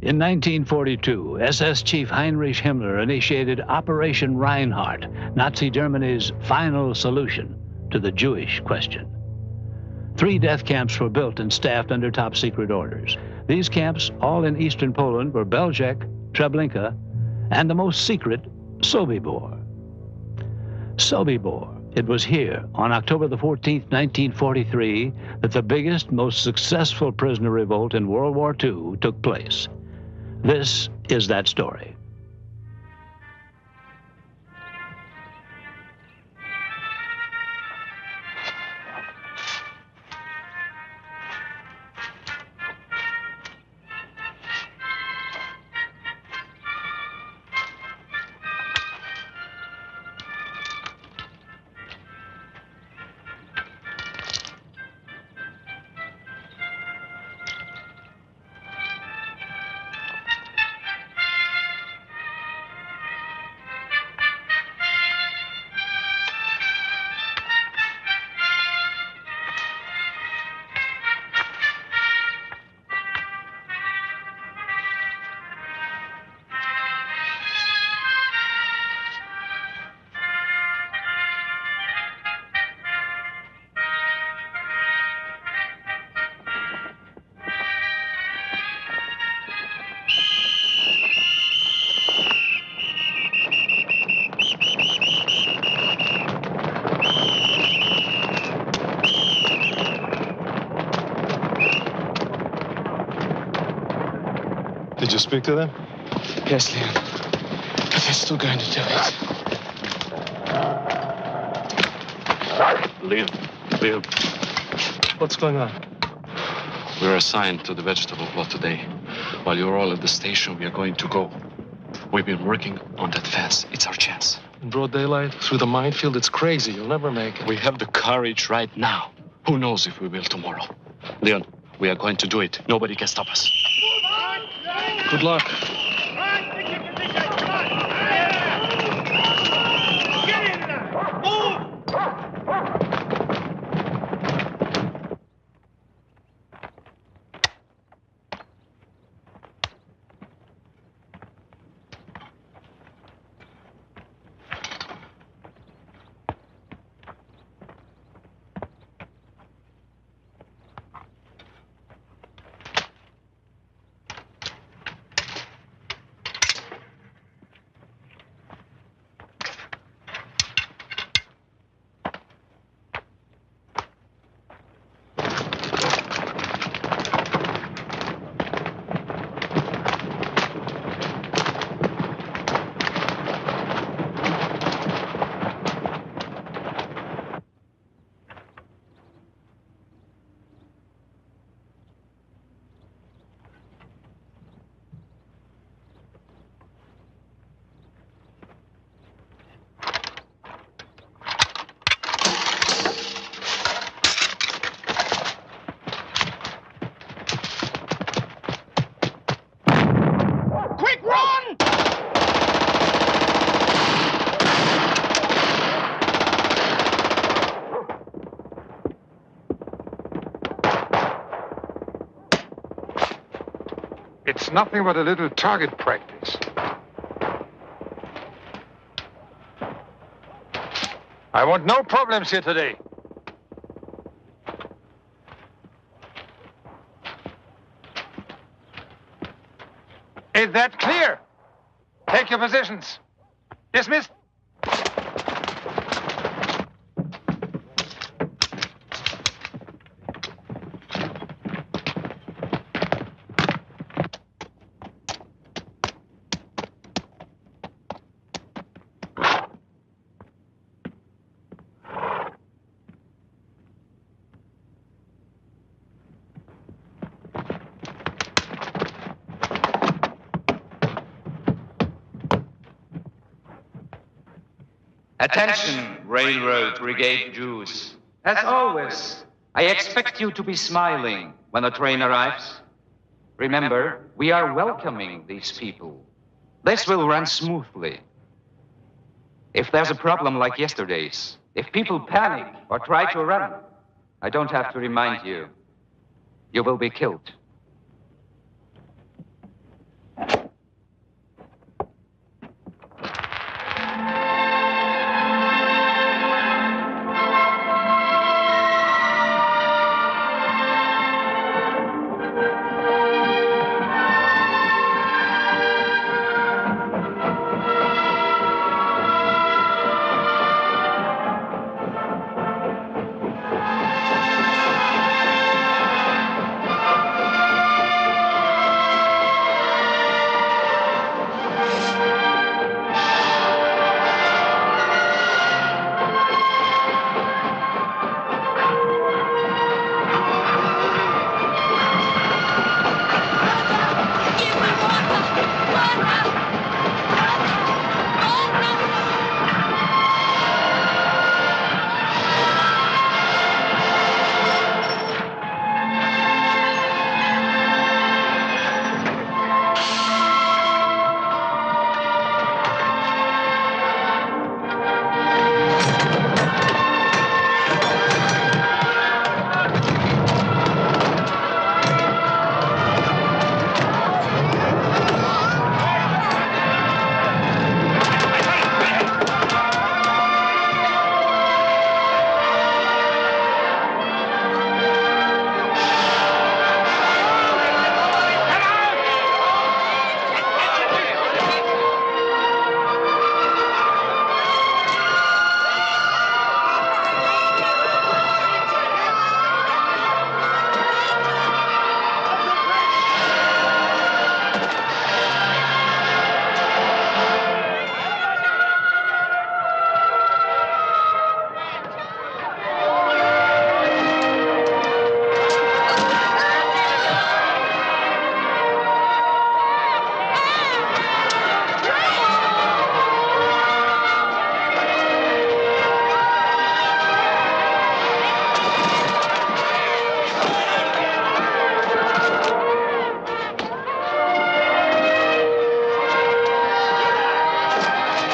In 1942, SS Chief Heinrich Himmler initiated Operation Reinhardt, Nazi Germany's final solution to the Jewish question. 3 death camps were built and staffed under top-secret orders. These camps, all in eastern Poland, were Belzec, Treblinka, and the most secret, Sobibor. Sobibor. It was here, on October the 14th, 1943, that the biggest, most successful prisoner revolt in World War II took place. This is that story. Did you speak to them? Yes, Leon. But they're still going to do it. Leon. What's going on? We were assigned to the vegetable plot today. While you're all at the station, we are going to go. We've been working on that fence. It's our chance. In broad daylight, through the minefield, it's crazy. You'll never make it. We have the courage right now. Who knows if we will tomorrow? Leon, we are going to do it. Nobody can stop us. Good luck. It's nothing but a little target practice. I want no problems here today. Is that clear? Take your positions. Dismissed. Attention, Railroad Brigade Jews. As always, I expect you to be smiling when the train arrives. Remember, we are welcoming these people. This will run smoothly. If there's a problem like yesterday's, if people panic or try to run, I don't have to remind you. You will be killed.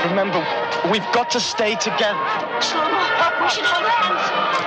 Remember, we've got to stay together. Shlomo, we should hold hands.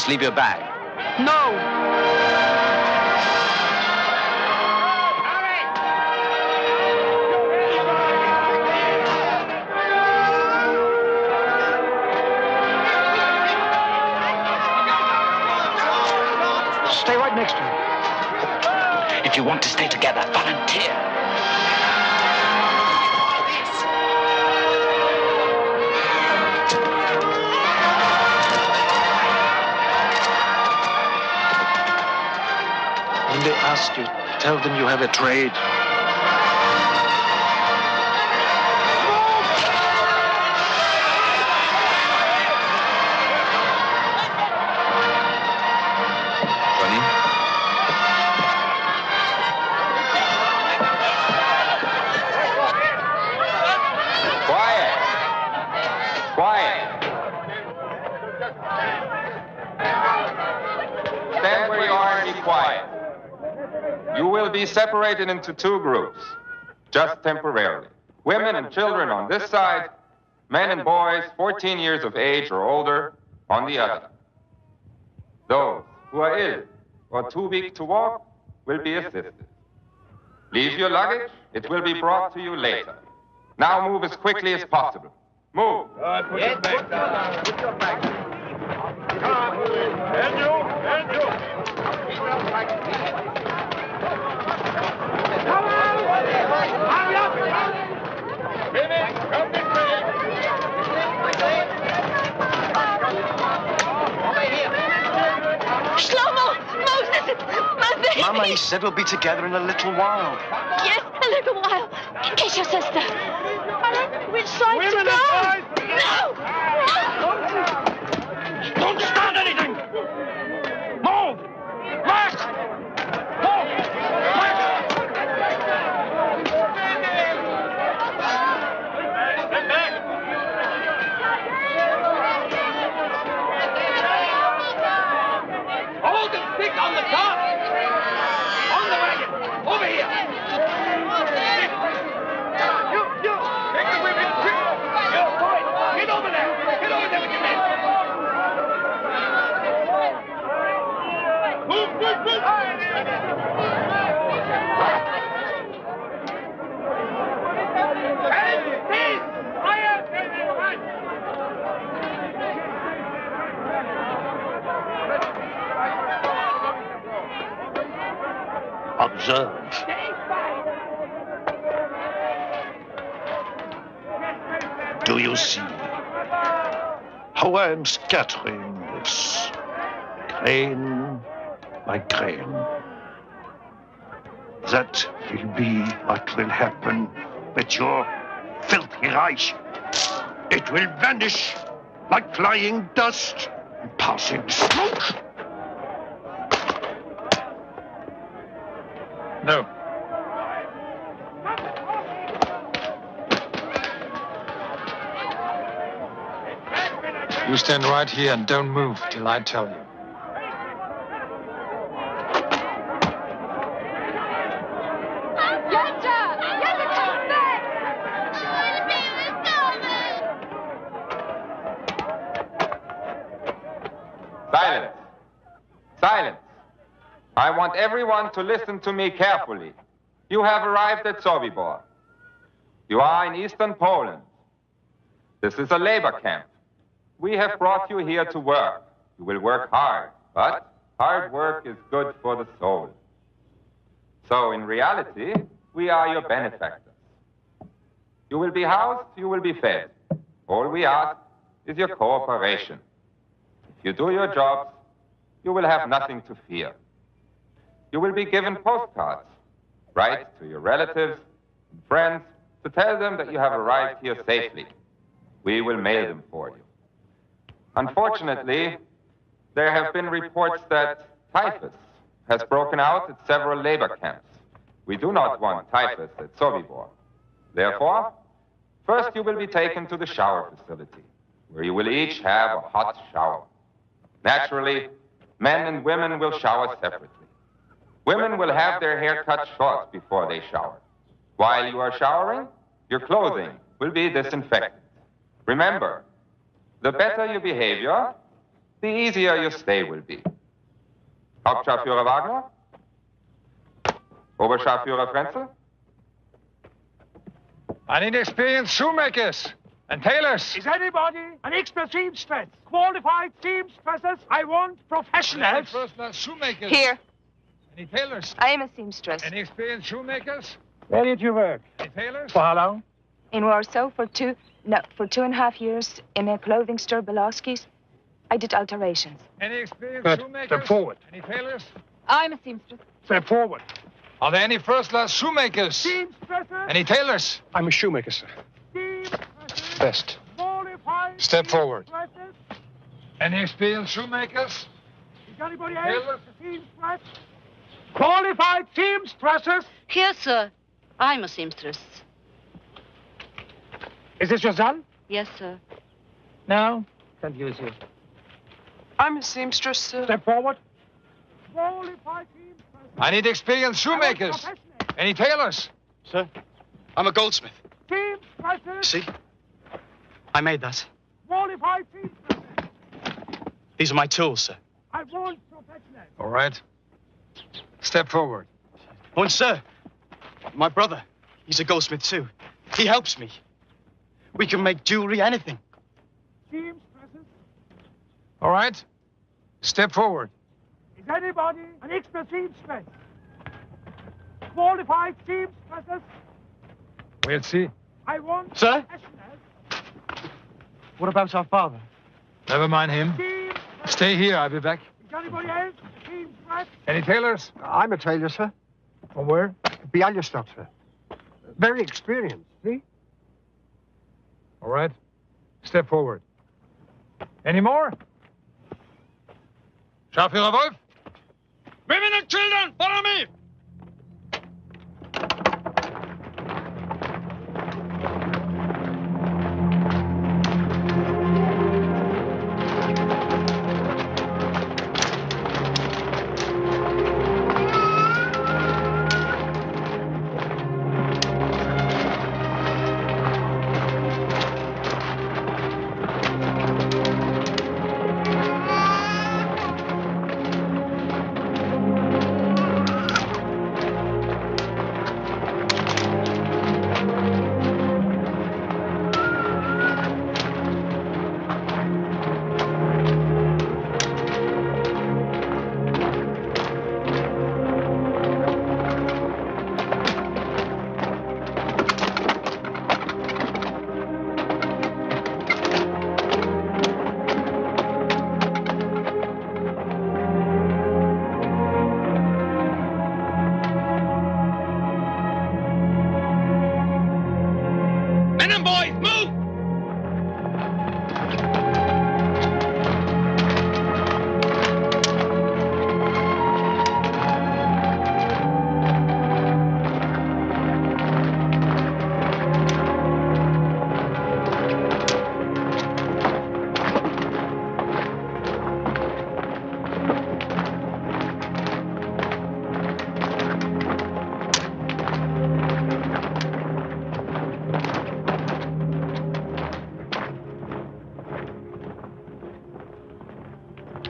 Leave your bag. No! Stay right next to him. If you want to stay together, volunteer. When they ask you, tell them you have a trade. Be separated into two groups, just temporarily. Women and children on this side, men and boys 14 years of age or older on the other. Those who are ill or too weak to walk will be assisted. Leave your luggage, it will be brought to you later. Now move as quickly as possible. Move. Put your back down. Put your back down. Come on, and you, and you. Come on! Hurry up! Women, come this way! Shlomo! Moses! Mama, he said we'll be together in a little while. Yes, a little while. Kiss your sister. Which side to go? Don't start anything! Move! Back! Move! Back! Stand back! Hold the stick on the top! On the wagon! Over here! You! Take the women! Quick! You, boy! Get over there! Get over there with your men! Move! Observe. Do you see how I am scattering this grain by grain? That will be what will happen with your filthy Reich. It will vanish like flying dust and passing smoke. No. You stand right here and don't move till I tell you. Silence. Silence. I want everyone to listen to me carefully. You have arrived at Sobibor. You are in eastern Poland. This is a labor camp. We have brought you here to work. You will work hard, but hard work is good for the soul. So in reality, we are your benefactors. You will be housed, you will be fed. All we ask is your cooperation. If you do your jobs, you will have nothing to fear. You will be given postcards. Write to your relatives and friends to tell them that you have arrived here safely. We will mail them for you. Unfortunately, there have been reports that typhus has broken out at several labor camps. We do not want typhus at Sobibor. Therefore, first you will be taken to the shower facility, where you will each have a hot shower. Naturally, men and women will shower separately. Women will have their hair cut short before they shower. While you are showering, your clothing will be disinfected. Remember, the better your behavior, the easier your stay will be. Hauptscharführer Wagner? Oberscharführer Frenzel? I need experienced shoemakers and tailors. Is anybody an expert seamstress? Qualified seamstresses? I want professionals. First-class shoemakers. Here. Any tailors? I am a seamstress. Any experienced shoemakers? Where did you work? Any tailors? For how long? In Warsaw for 2.5 years in a clothing store, Belowski's. I did alterations. Any experienced Good. shoemakers? Step forward. Any tailors? I'm a seamstress. Step forward. Are there any first-class shoemakers? Seamstresses? Any tailors? I'm a shoemaker, sir. Seamstresses? Best. Qualified Step forward. Seamstresses? Any experienced shoemakers? Is anybody else a seamstress? Qualified seamstresses? Yes, sir. I'm a seamstress. Is this your son? Yes, sir. No. Can't use you. I'm a seamstress, sir. Step forward. Qualified seamstresses. I need experienced shoemakers. Any tailors? Sir, I'm a goldsmith. Seamstresses. See? I made that. Qualified seamstresses. These are my tools, sir. I want professionals. All right. Step forward. Oh, and sir, my brother, he's a goldsmith too. He helps me. We can make jewelry, anything. Seamstresses. All right. Step forward. Is anybody an expert seamstress? Qualified seamstresses. We'll see. I want Sir? professionals. What about our father? Never mind him. Seamstresses. Stay here. I'll be back. Is anybody else a seamstress? Any tailors? I'm a tailor, sir. From where? Bialystok, sir. Very experienced, see? All right. Step forward. Any more? Scharführer Wolf? Women and children, follow me!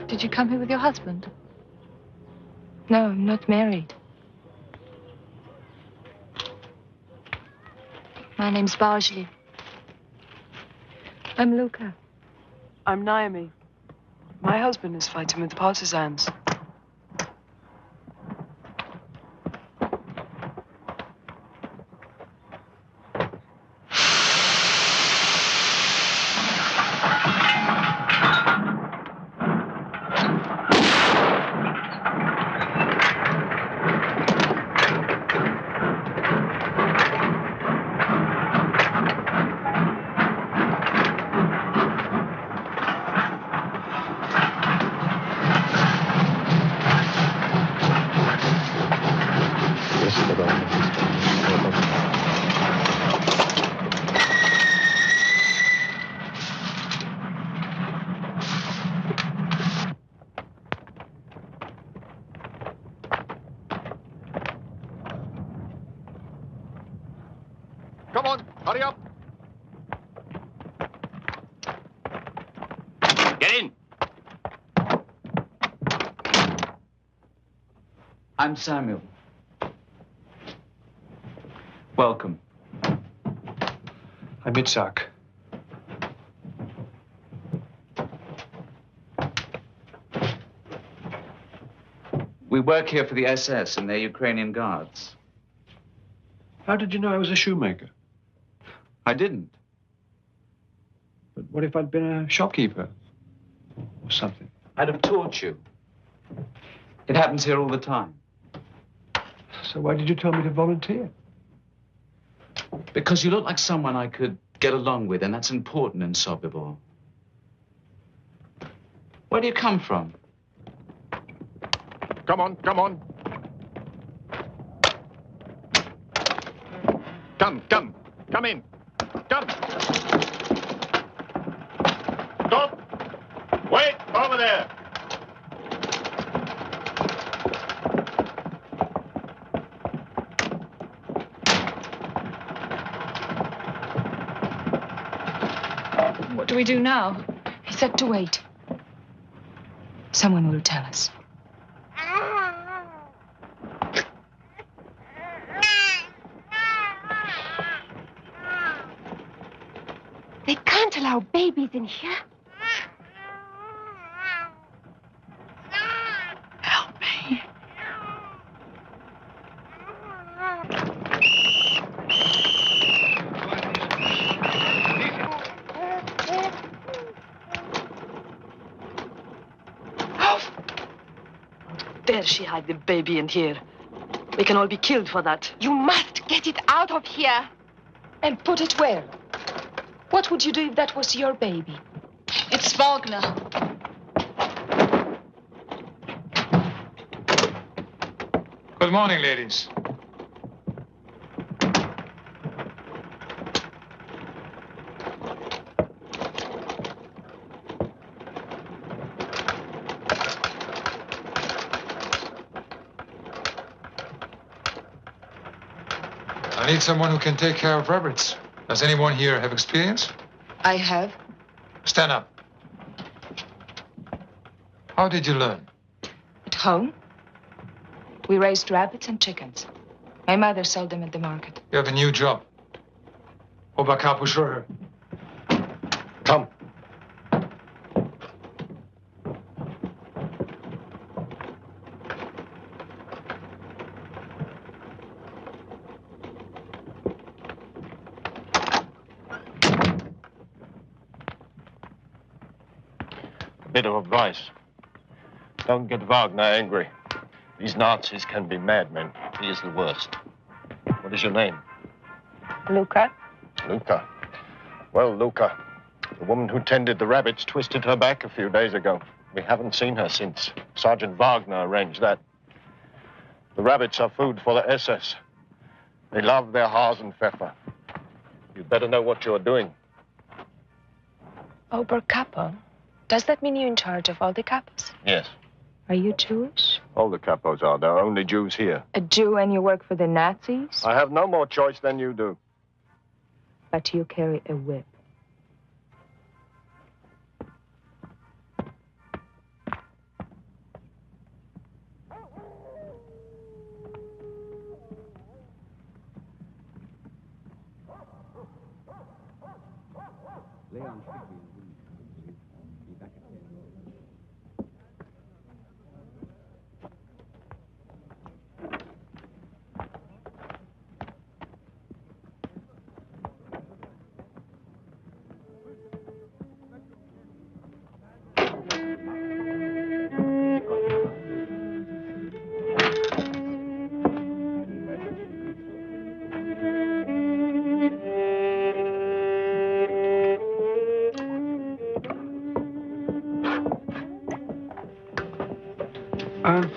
Did you come here with your husband? No, I'm not married. My name's Bargely. I'm Luca. I'm Naomi. My husband is fighting with the partisans. Come on, hurry up. Get in. I'm Samuel. Welcome. I'm Itzhak. We work here for the SS and their Ukrainian guards. How did you know I was a shoemaker? I didn't. But what if I'd been a shopkeeper or something? I'd have taught you. It happens here all the time. So why did you tell me to volunteer? Because you look like someone I could get along with, and that's important in Sobibor. Where do you come from? Come on, come on. Come in. Come. Stop. Wait, over there. What do we do now? He said to wait. Someone will tell us. They can't allow babies in here. Help me. How dare she hide the baby in here? We can all be killed for that. You must get it out of here. And put it where? What would you do if that was your baby? It's Wagner. Good morning, ladies. I need someone who can take care of rabbits. Does anyone here have experience? I have. Stand up. How did you learn? At home, we raised rabbits and chickens. My mother sold them at the market. You have a new job. Oberkörper. Come. Bit of advice. Don't get Wagner angry. These Nazis can be madmen. He is the worst. What is your name? Luca? Luca. Well, Luca, the woman who tended the rabbits twisted her back a few days ago. We haven't seen her since. Sergeant Wagner arranged that. The rabbits are food for the SS. They love their Hasenpfeffer. You'd better know what you're doing. Oberkörper? Does that mean you're in charge of all the capos? Yes. Are you Jewish? All the capos are. There are only Jews here. A Jew and you work for the Nazis? I have no more choice than you do. But you carry a whip.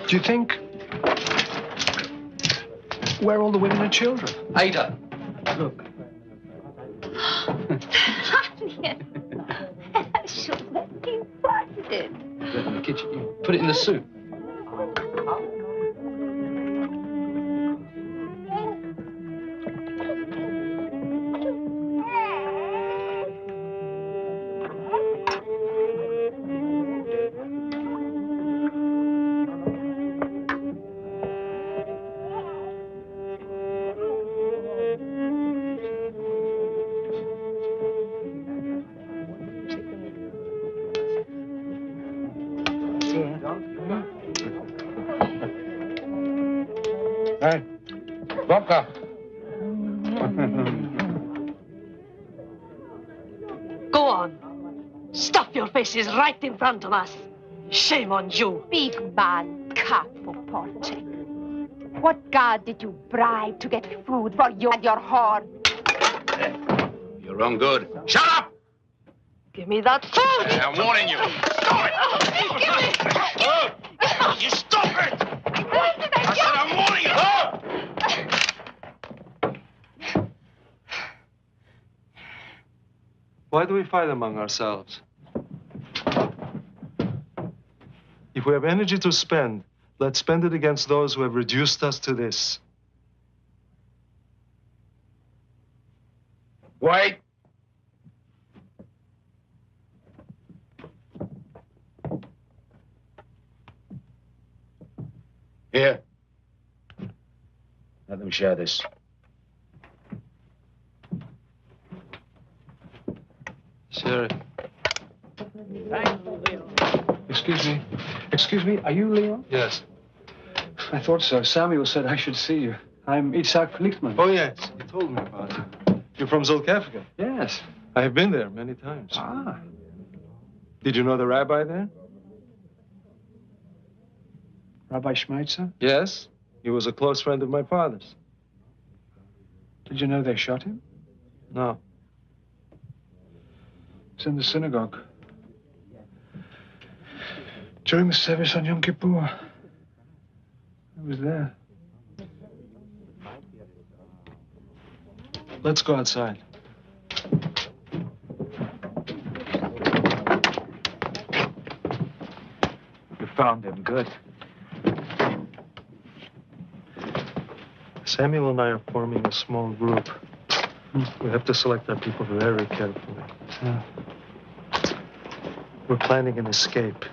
Do you think... Where are all the women and children? Ada, look. I should let you watch it. In the kitchen. You put it in the soup. Hey, vodka. Go on. Stuff your faces right in front of us. Shame on you. Big man, capo porte. What god did you bribe to get food for you and your whore? You're wrong good. Shut up! Give me that food! I'm warning you. Stop it! Give me! You stop it! I said I'm warning you. Why do we fight among ourselves? If we have energy to spend, let's spend it against those who have reduced us to this. Wait. Here. Let them share this. Sir. Excuse me. Excuse me, are you Leon? Yes. I thought so. Samuel said I should see you. I'm Itzhak Lichtman. Oh, yes. You told me about it. You're from Zolkevka? Yes. I have been there many times. Ah. Did you know the rabbi there? Rabbi Schmeitzer? Yes. He was a close friend of my father's. Did you know they shot him? No. It's in the synagogue. During the service on Yom Kippur. I was there. Let's go outside. You found him. Good. Samuel and I are forming a small group. We have to select our people very carefully. Yeah. We're planning an escape.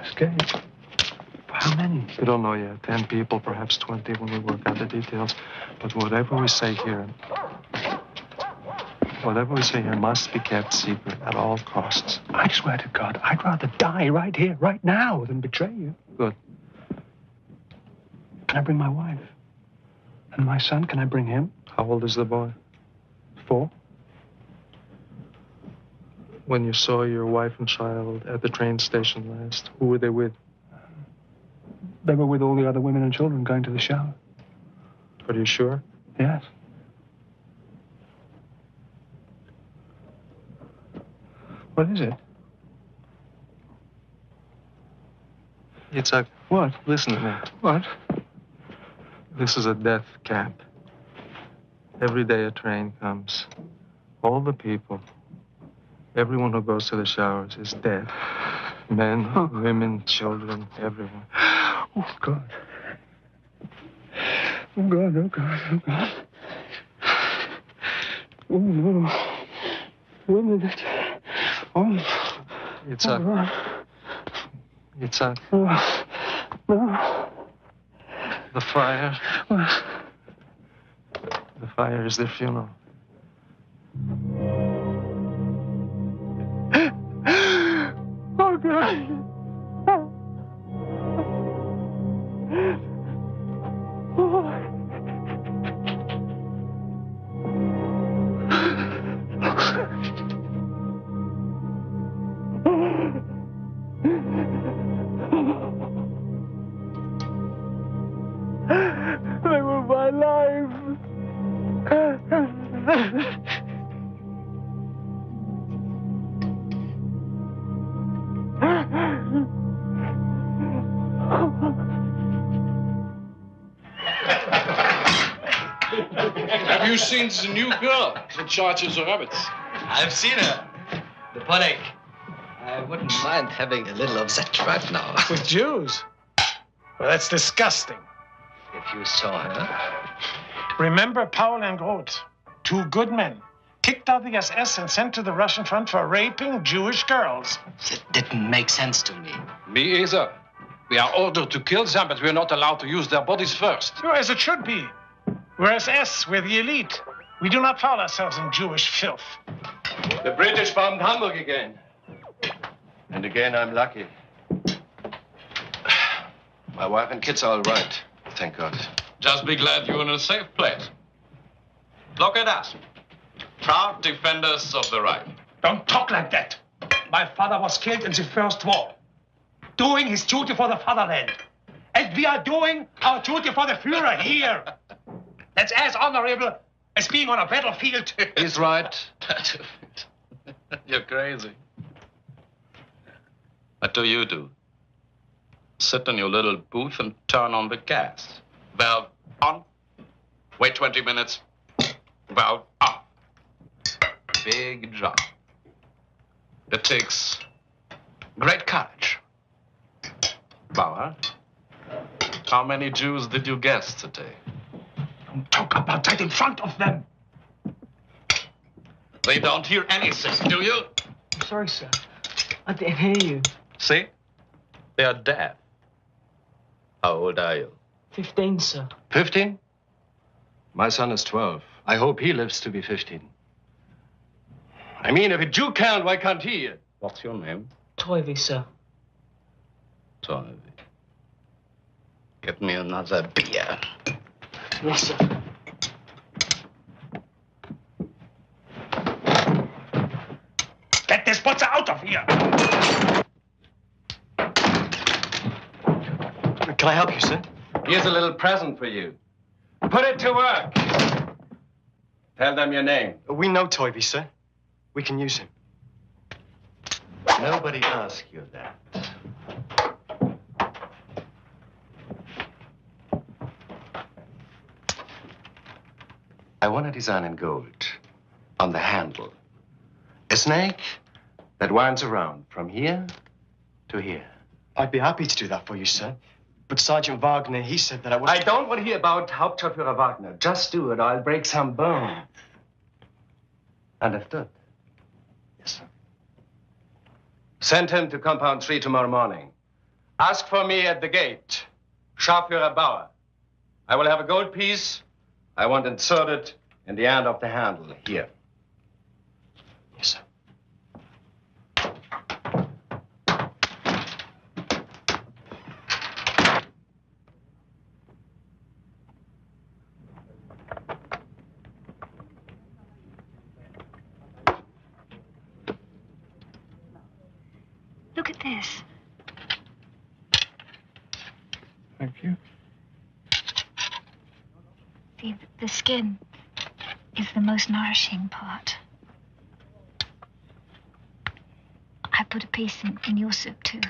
Escape? How many? We don't know yet. 10 people, perhaps 20 when we work out the details. But whatever we say here must be kept secret at all costs. I swear to God, I'd rather die right here, right now, than betray you. Good. Can I bring my wife? And my son, can I bring him? How old is the boy? 4. When you saw your wife and child at the train station last, who were they with? They were with all the other women and children going to the shower. Are you sure? Yes. What is it? Yitzhak. What? Listen to me. What? This is a death camp. Every day a train comes. All the people, everyone who goes to the showers is dead. Men, women, children, everyone. Oh, God. Oh, God, oh, God, oh, God. Oh, no. Women. Oh. Yitzhak. Oh, God. Yitzhak. Oh. No. The fire. The fire is their funeral. Oh, God. They were my life. Have you seen the new girl in charge of the rabbits? I've seen her. The Podek. I wouldn't mind having a little of that right now. With Jews? Well, that's disgusting. If you saw her. Remember Paul and Groth, 2 good men, kicked out the SS and sent to the Russian front for raping Jewish girls. That didn't make sense to me. Me either. We are ordered to kill them, but we're not allowed to use their bodies first. So as it should be. We're SS, we're the elite. We do not foul ourselves in Jewish filth. The British bombed Hamburg again. And again, I'm lucky. My wife and kids are all right, thank God. Just be glad you're in a safe place. Look at us. Proud defenders of the right. Don't talk like that. My father was killed in the First War, doing his duty for the fatherland. And we are doing our duty for the Führer here. That's as honorable as being on a battlefield. He's right. You're crazy. What do you do? Sit in your little booth and turn on the gas. Valve on. Wait 20 minutes. Valve off. Big job. It takes great courage. Bauer, how many Jews did you guess today? Don't talk about that in front of them. They don't hear anything, do you? I'm sorry, sir. I didn't hear you. See? They are deaf. How old are you? 15, sir. 15? My son is 12. I hope he lives to be 15. I mean, if a Jew can't, why can't he? What's your name? Toivy, sir. Toivy. Get me another beer. Yes, sir. Get this butcher out of here! Can I help you, sir? Here's a little present for you. Put it to work. Tell them your name. We know Toivy, sir. We can use him. Nobody asked you that. I want a design in gold on the handle. A snake that winds around from here to here. I'd be happy to do that for you, sir. But Sergeant Wagner, he said that I was... I don't want to hear about Hauptscharführer Wagner. Just do it or I'll break some bones. Understood? Yes, sir. Send him to Compound 3 tomorrow morning. Ask for me at the gate. Scharführer Bauer. I will have a gold piece. I want inserted in the end of the handle here. Yes, sir. Look at this. Thank you. The skin is the most nourishing part. I put a piece in your soup, too.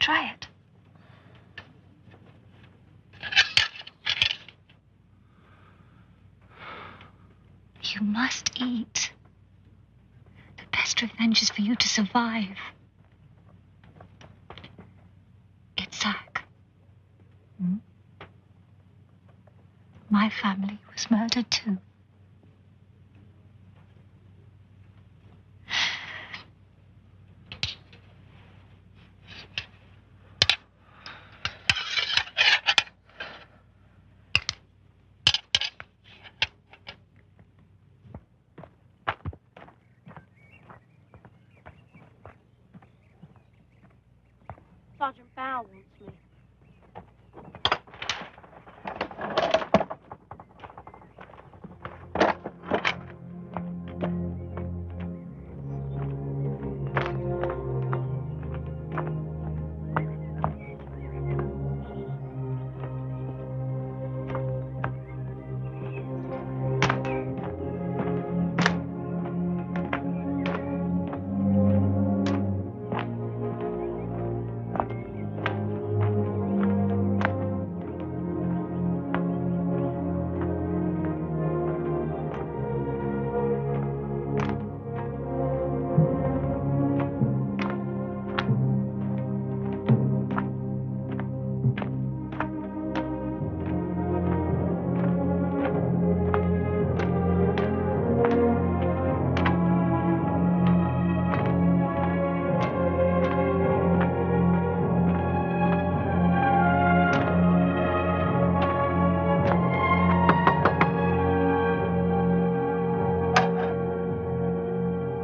Try it. You must eat. The best revenge is for you to survive. Itzhak. My family was murdered, too. Sergeant Bauer wants me.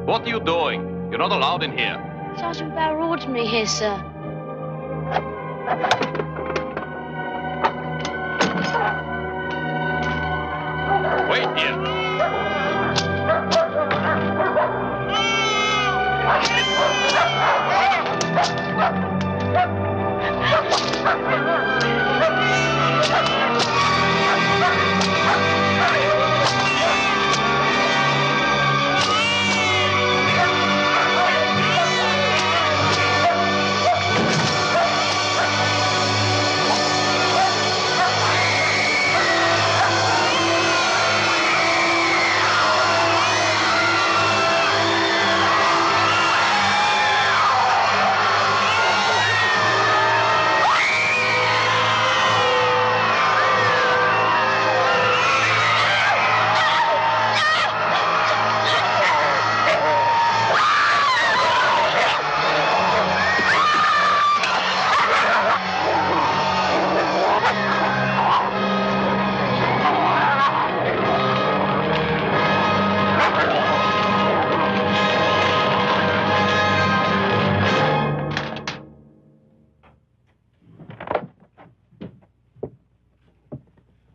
What are you doing? You're not allowed in here. Sergeant Bauer ordered me here, sir. Wait here.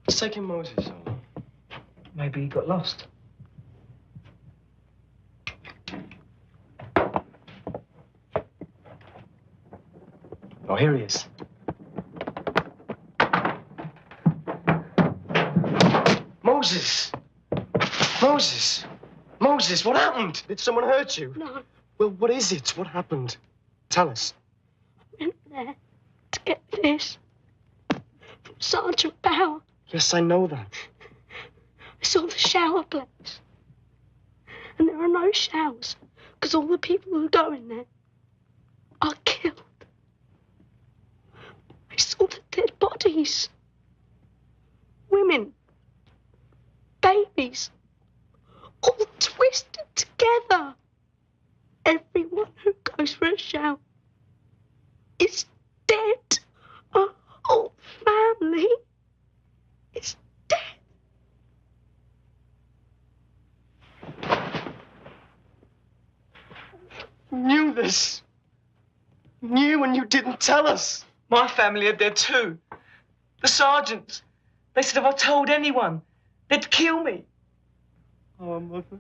What's taking Moses so long? Maybe he got lost. Oh, here he is. Moses! Moses! Moses, what happened? Did someone hurt you? No. Well, what is it? What happened? Tell us. I went there to get this from Sergeant Bauer. Yes, I know that. I saw the shower place. And there are no showers because all the people who go in there are killed. I saw the dead bodies. Women. Babies. All twisted together. Everyone who goes for a shower is dead. Our whole family is dead. You knew this. You knew and you didn't tell us. My family are dead too. The sergeants. They said if I told anyone, they'd kill me. Our mother,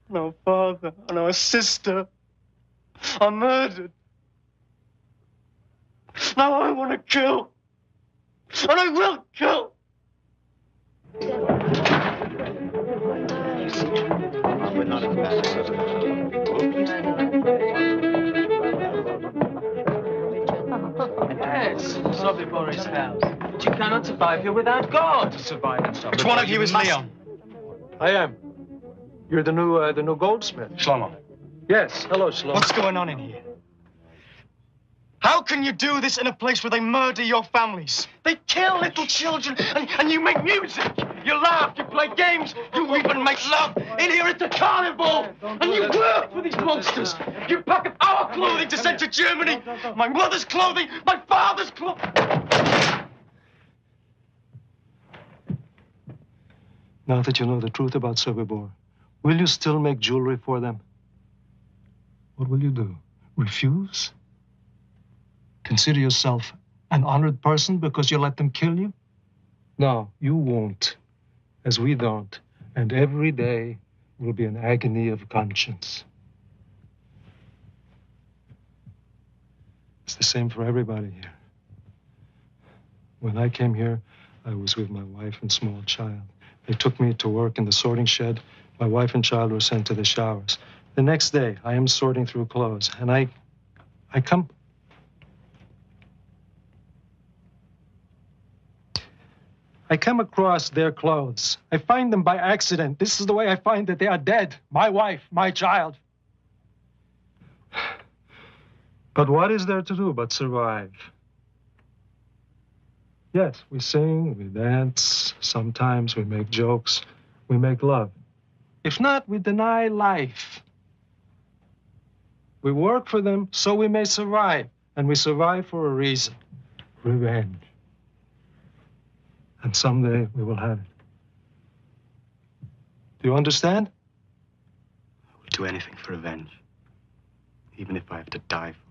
and our father, and our sister are murdered. Now I want to kill. And I will kill. We're not in Yes, Sobibor's house. But you cannot survive here without God. To survive in Sobibor. Which one of you is Leon? I am. You're the new goldsmith. Shlomo. Yes. Hello, Shlomo. What's going on in here? How can you do this in a place where they murder your families? They kill little children, and you make music. You laugh, you play games, you even make love. In here it's a carnival, and you work for these monsters. You pack up our clothing to send to Germany. My mother's clothing, my father's clothing. Now that you know the truth about Sobibor, will you still make jewelry for them? What will you do? Refuse? Consider yourself an honored person because you let them kill you? No, you won't, as we don't. And every day will be an agony of conscience. It's the same for everybody here. When I came here, I was with my wife and small child. They took me to work in the sorting shed. My wife and child were sent to the showers. The next day, I am sorting through clothes, and I come across their clothes. I find them by accident. This is the way I find that they are dead. My wife, my child. But what is there to do but survive? Yes, we sing, we dance. Sometimes we make jokes. We make love. If not, we deny life. We work for them so we may survive. And we survive for a reason. Revenge. And someday we will have it. Do you understand? I would do anything for revenge. Even if I have to die for it.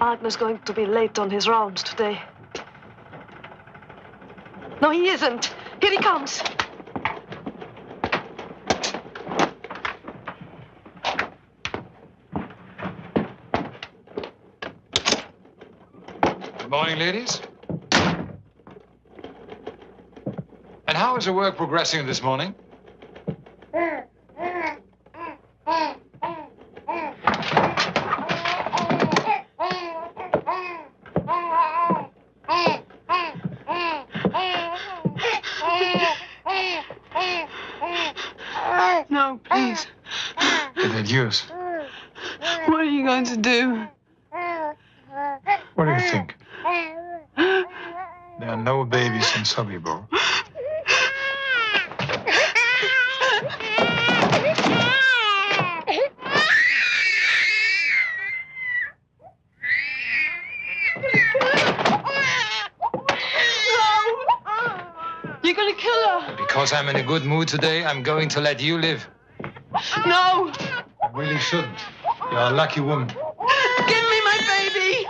Wagner's going to be late on his rounds today. No, he isn't. Here he comes. Good morning, ladies. And how is the work progressing this morning? No, please. Get that use. What are you going to do? What do you think? There are no babies in Sobibor. You're going to kill her. Because I'm in a good mood today, I'm going to let you live. No. I really shouldn't. You're a lucky woman. Give me my baby.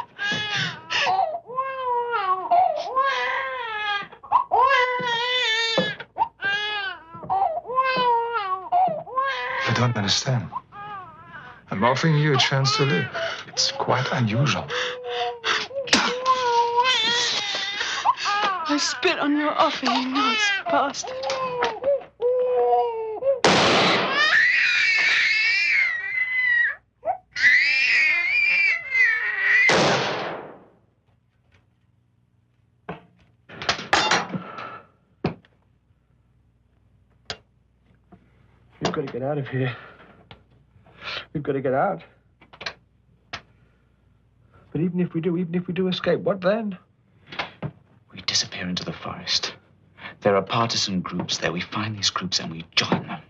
don't understand. I'm offering you a chance to live. It's quite unusual. I spit on your offer, you nasty bastard. We've got to get out of here. We've got to get out. But even if we do escape, what then? We disappear into the forest. There are partisan groups there. We find these groups and we join them.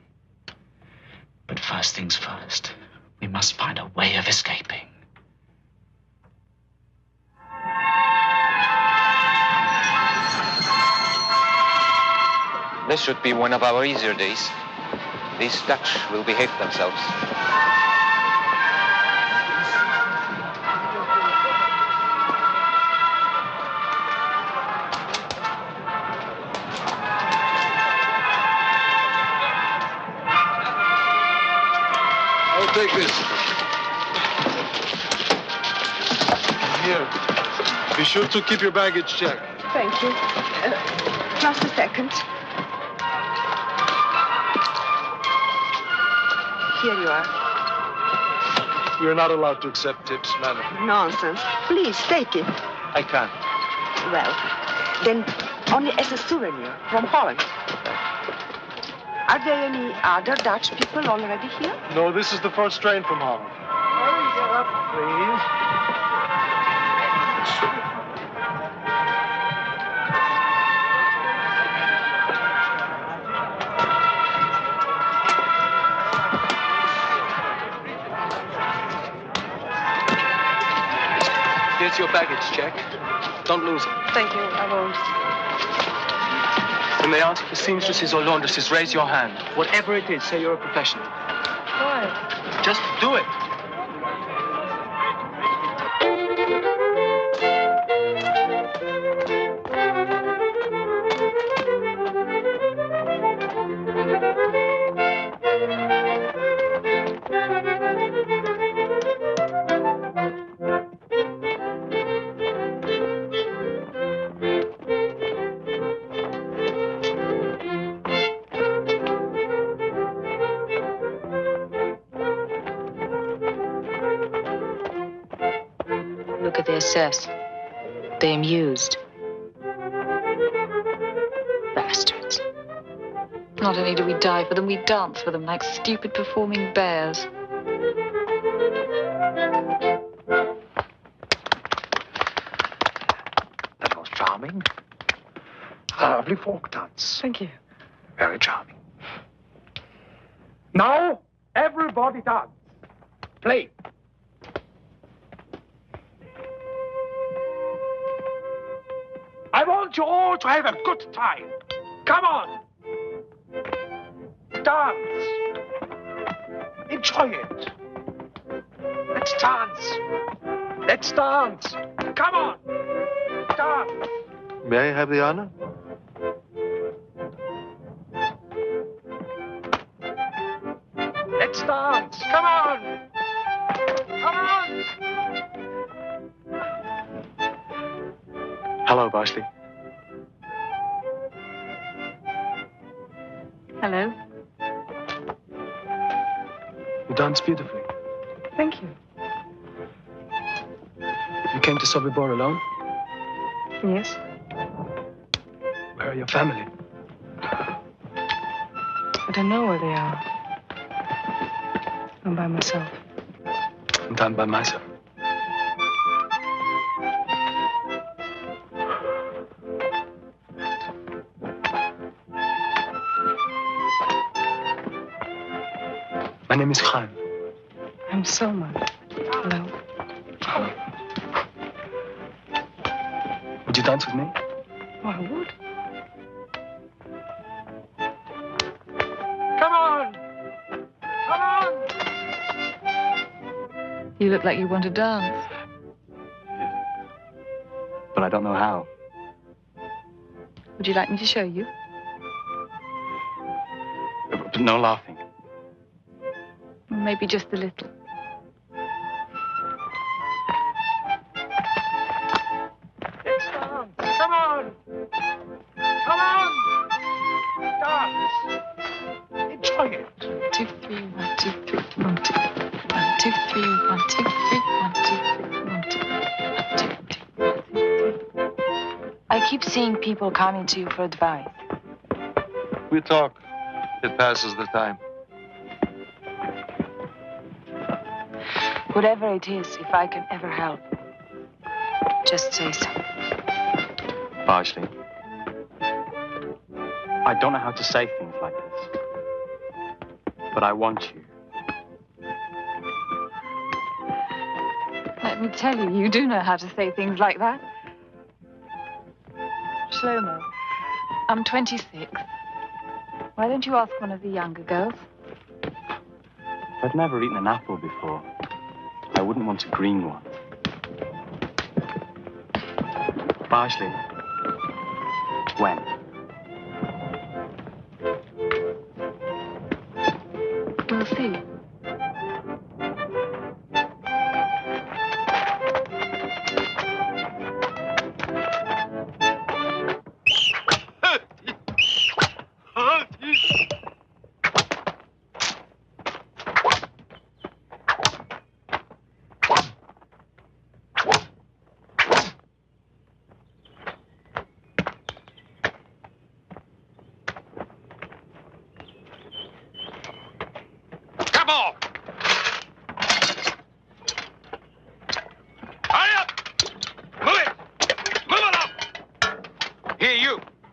But first things first, we must find a way of escaping. This should be one of our easier days. These Dutch will behave themselves. I'll take this. Here. Be sure to keep your baggage checked. Thank you. Just a second. Here you are. We're not allowed to accept tips, madam. Nonsense. Please, take it. I can't. Well, then only as a souvenir from Holland. Are there any other Dutch people already here? No, this is the first train from Holland. Hurry up, please. Here's your baggage check. Don't lose it. Thank you, I won't. When they ask for seamstresses or laundresses, raise your hand. Whatever it is, say you're a professional. Why? Just do it. Look at their cess. They're amused. Bastards. Not only do we die for them, we dance for them like stupid performing bears. That was charming. A lovely folk dance. Thank you. Very charming. Now, everybody dance. Play. I want you all to have a good time. Come on. Dance. Enjoy it. Let's dance. Let's dance. Come on. Dance. May I have the honor? Let's dance. Come on. Come on. Hello, Barsley. Hello. You dance beautifully. Thank you. You came to Sobibor alone? Yes. Where are your family? I don't know where they are. I'm by myself. And I'm by myself. My name is Khan. I'm Selma. Hello. Would you dance with me? Oh, I would. Come on! Come on! You look like you want to dance. But I don't know how. Would you like me to show you? But no laughing. maybe just a little. It's on. Come on. Come on. Dance. Enjoy it. 1, 2, 3, 1, 2, 3, 1, 2, 1, 2, 3, 1, 2, 3, 1, 2, 3, 1, 2, 3. I keep seeing people coming to you for advice. We talk. It passes the time. Whatever it is, if I can ever help, just say so. Parsley, I don't know how to say things like this, but I want you. Let me tell you, you do know how to say things like that. Shlomo, I'm 26. Why don't you ask one of the younger girls? I've never eaten an apple before. I wouldn't want a green one. Parsley, when? We'll see.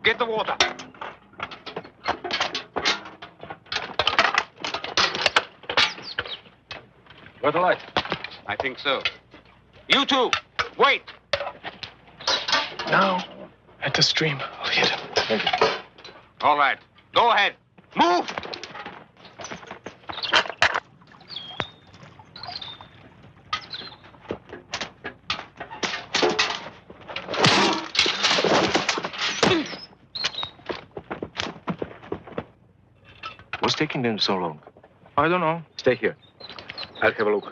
Get the water. Got the light? I think so. You two, wait. Now, at the stream. I'll hit him. Thank you. All right, go ahead. Move! What's taking them so long? I don't know. Stay here. I'll have a look.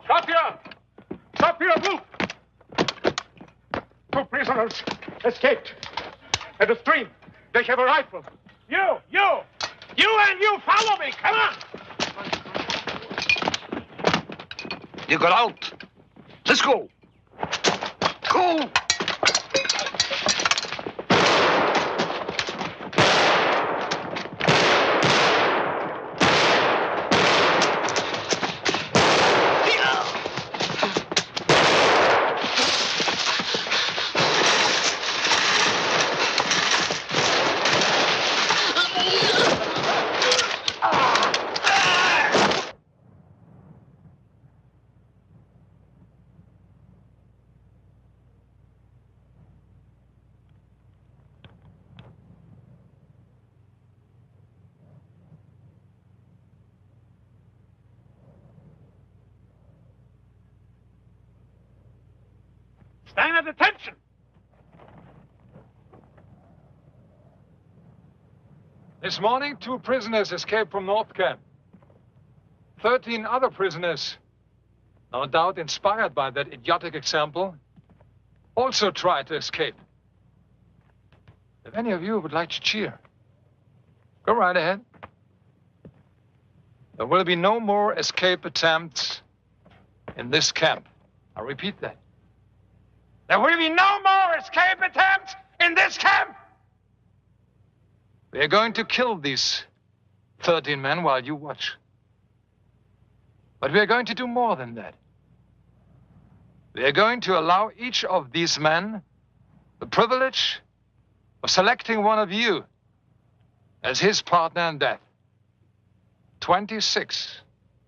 Stop here! Stop here, move! 2 prisoners escaped. At the stream, they have a rifle. You and you follow me, come on! You got out. Let's go. Go! Stand at attention! This morning, 2 prisoners escaped from North Camp. 13 other prisoners, no doubt inspired by that idiotic example, also tried to escape. If any of you would like to cheer, go right ahead. There will be no more escape attempts in this camp. I repeat that. There will be no more escape attempts in this camp! We are going to kill these 13 men while you watch. But we are going to do more than that. We are going to allow each of these men the privilege of selecting one of you as his partner in death. 26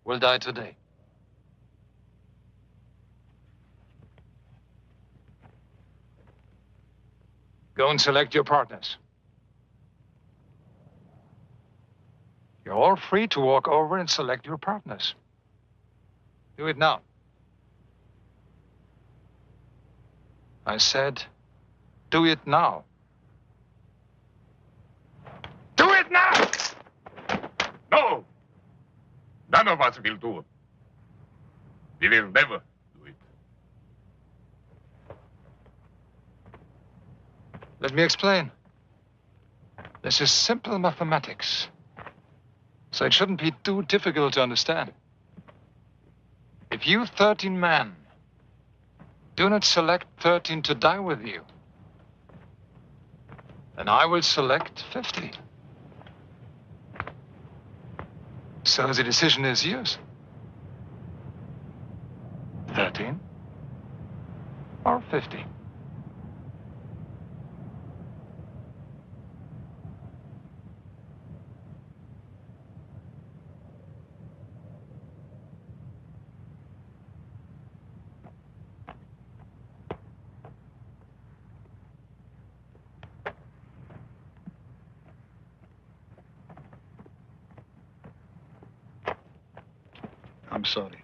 will die today. Go and select your partners. You're all free to walk over and select your partners. Do it now. I said, do it now. Do it now! No! None of us will do it. We will never do it. Let me explain. This is simple mathematics. So it shouldn't be too difficult to understand. If you 13 men do not select 13 to die with you, then I will select 50. So the decision is yours. 13 or 50. I'm sorry.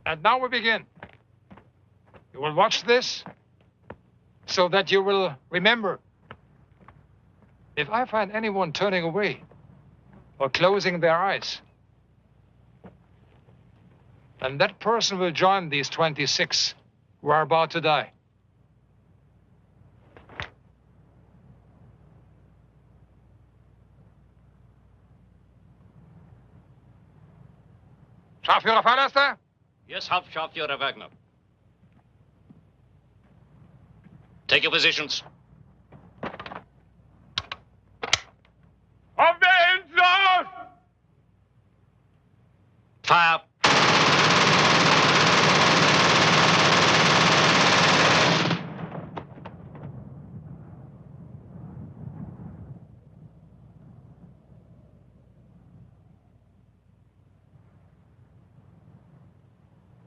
And now we begin. You will watch this so that you will remember. If I find anyone turning away or closing their eyes, then that person will join these 26 who are about to die. Scharführer Fahrlaster? Yes, Hauptscharführer Wagner. Take your positions. Auf der Insel! Fire!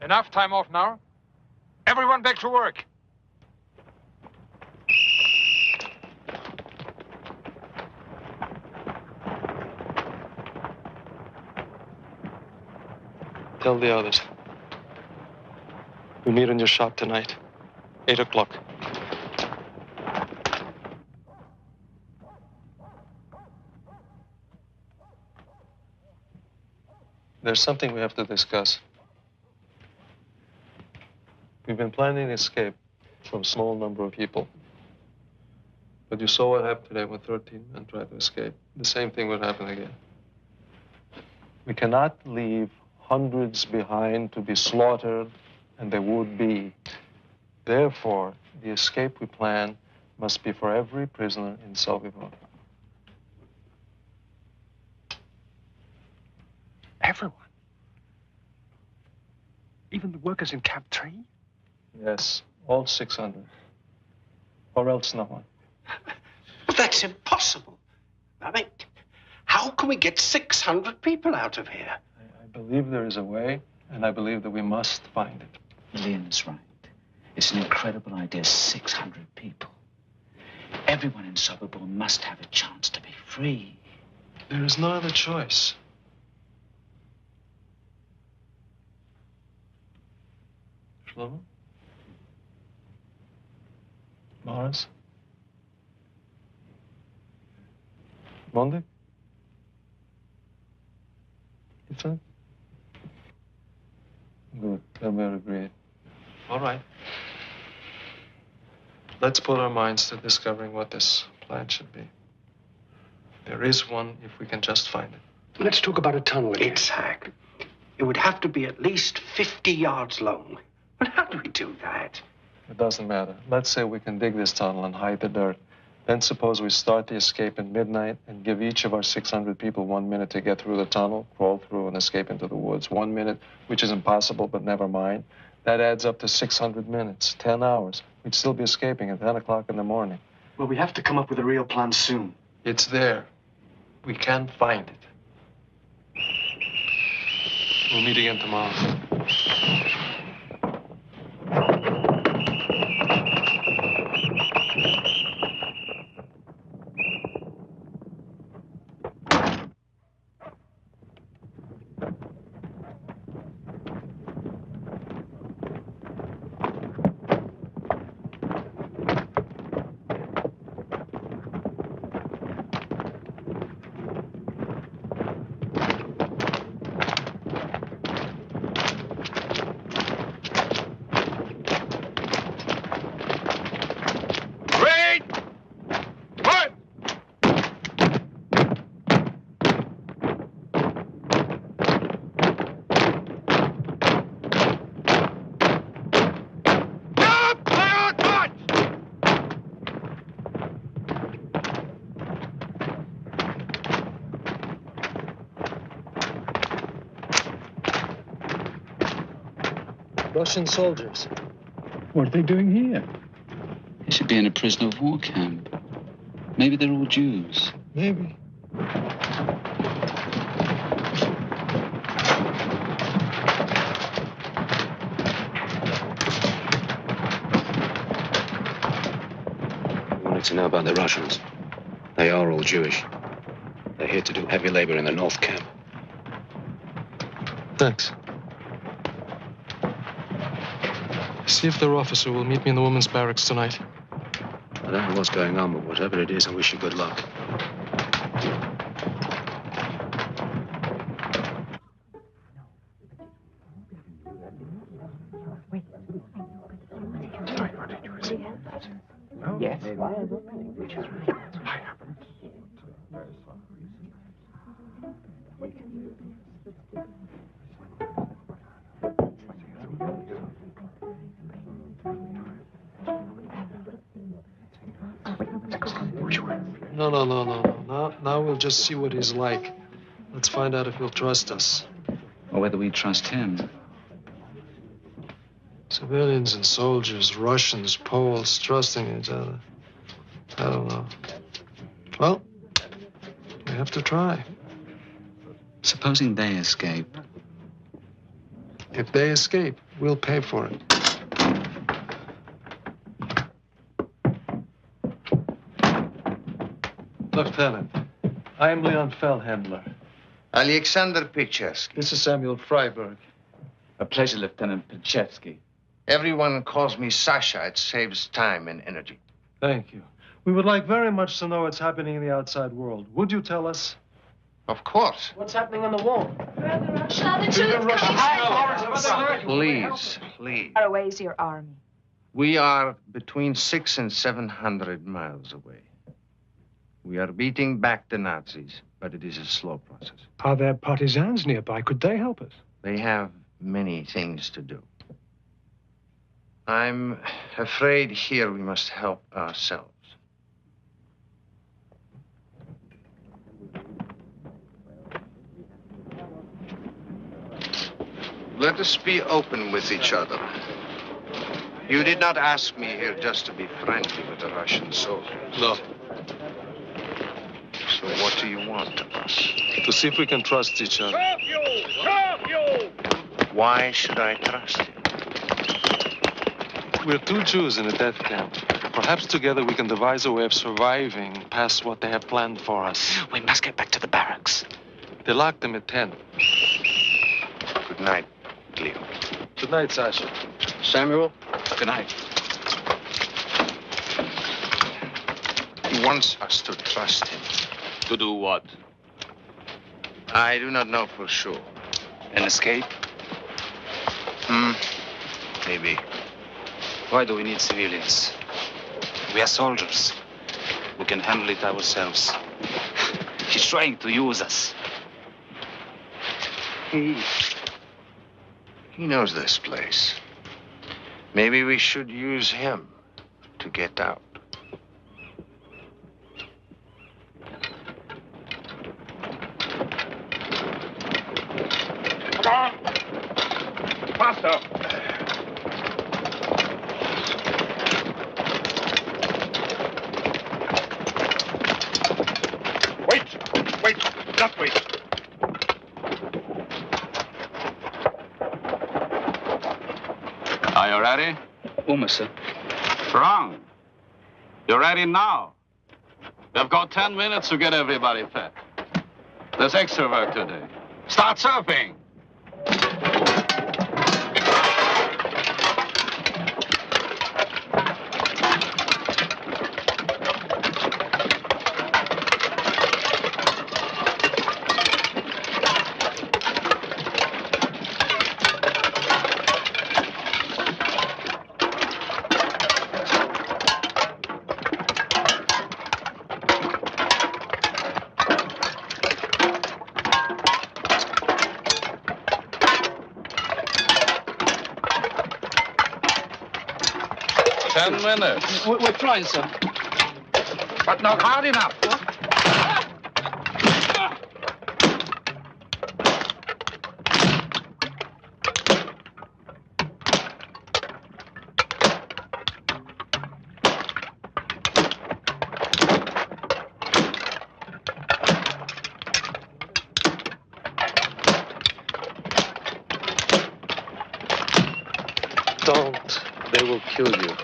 Enough time off now. Everyone back to work. Tell the others. We meet in your shop tonight, 8 o'clock. There's something we have to discuss. We've been planning an escape from a small number of people. But you saw what happened today when 13 men tried to escape. The same thing would happen again. We cannot leave hundreds behind to be slaughtered, and there would be. Therefore, the escape we plan must be for every prisoner in Sobibor. Everyone? Even the workers in Camp 3? Yes, all 600. or else no one. But that's impossible. I mean, how can we get 600 people out of here? I believe there is a way, and I believe that we must find it. Leon's right. It's an incredible idea, 600 people. Everyone in Sobibor must have a chance to be free. There is no other choice. Shlomo? Morris? Monday? Ethan? Good, then we're agreed. All right. Let's put our minds to discovering what this plan should be. There is one if we can just find it. Let's talk about a tunnel again. Itzhak, it would have to be at least 50 yards long. But how do we do that? It doesn't matter. Let's say we can dig this tunnel and hide the dirt. Then suppose we start the escape at midnight and give each of our 600 people 1 minute to get through the tunnel, crawl through, and escape into the woods. 1 minute, which is impossible, but never mind. That adds up to 600 minutes, 10 hours. We'd still be escaping at 10 o'clock in the morning. Well, we have to come up with a real plan soon. It's there. We can find it. We'll meet again tomorrow. Russian soldiers. What are they doing here? They should be in a prisoner of war camp. Maybe they're all Jews. Maybe. We wanted to know about the Russians. They are all Jewish. They're here to do heavy labor in the North Camp. Thanks. See if their officer will meet me in the women's barracks tonight. I don't know what's going on, but whatever it is, I wish you good luck. Yes. No. Now we'll just see what he's like. Let's find out if he'll trust us. Or whether we trust him. Civilians and soldiers, Russians, Poles, trusting each other. I don't know. Well, we have to try. Supposing they escape. If they escape, we'll pay for it. Lieutenant, I am Leon Feldhandler. Alexander Pichevsky. This is Samuel Freiberg. A pleasure, Lieutenant Pichevsky. Everyone calls me Sasha. It saves time and energy. Thank you. We would like very much to know what's happening in the outside world. Would you tell us? Of course. What's happening on the wall? Please, please. Far away is your army. We are between 600 and 700 miles away. We are beating back the Nazis, but it is a slow process. Are there partisans nearby? Could they help us? They have many things to do. I'm afraid here we must help ourselves. Let us be open with each other. You did not ask me here just to be friendly with the Russian soldiers. No. So what do you want of us? To see if we can trust each other. Why should I trust you? We're two Jews in a death camp. Perhaps together we can devise a way of surviving past what they have planned for us. We must get back to the barracks. They locked them at 10. Good night, Leo. Good night, Sasha. Samuel? Good night. He wants us to trust him. To do what? I do not know for sure. An escape? Maybe. Why do we need civilians? We are soldiers. We can handle it ourselves. He's trying to use us. He knows this place. Maybe we should use him to get out. Come on! Faster! Wait, just wait. Are you ready? Almost, sir. Wrong. You're ready now. We've got 10 minutes to get everybody fed. There's extra work today. Start surfing. Minutes. We're trying, sir. But not hard enough. Don't. They will kill you.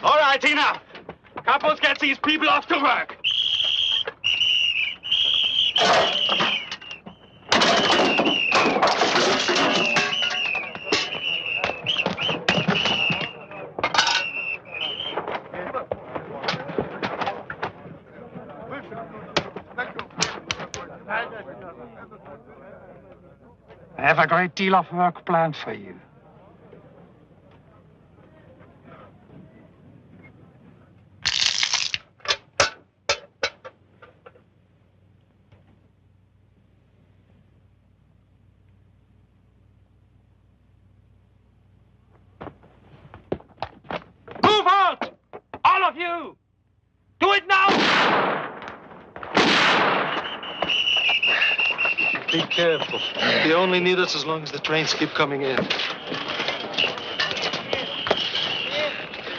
All right, enough. Campos gets these people off to work. I have a great deal of work planned for you. Move out! All of you! Do it now! Be careful. They only need us as long as the trains keep coming in.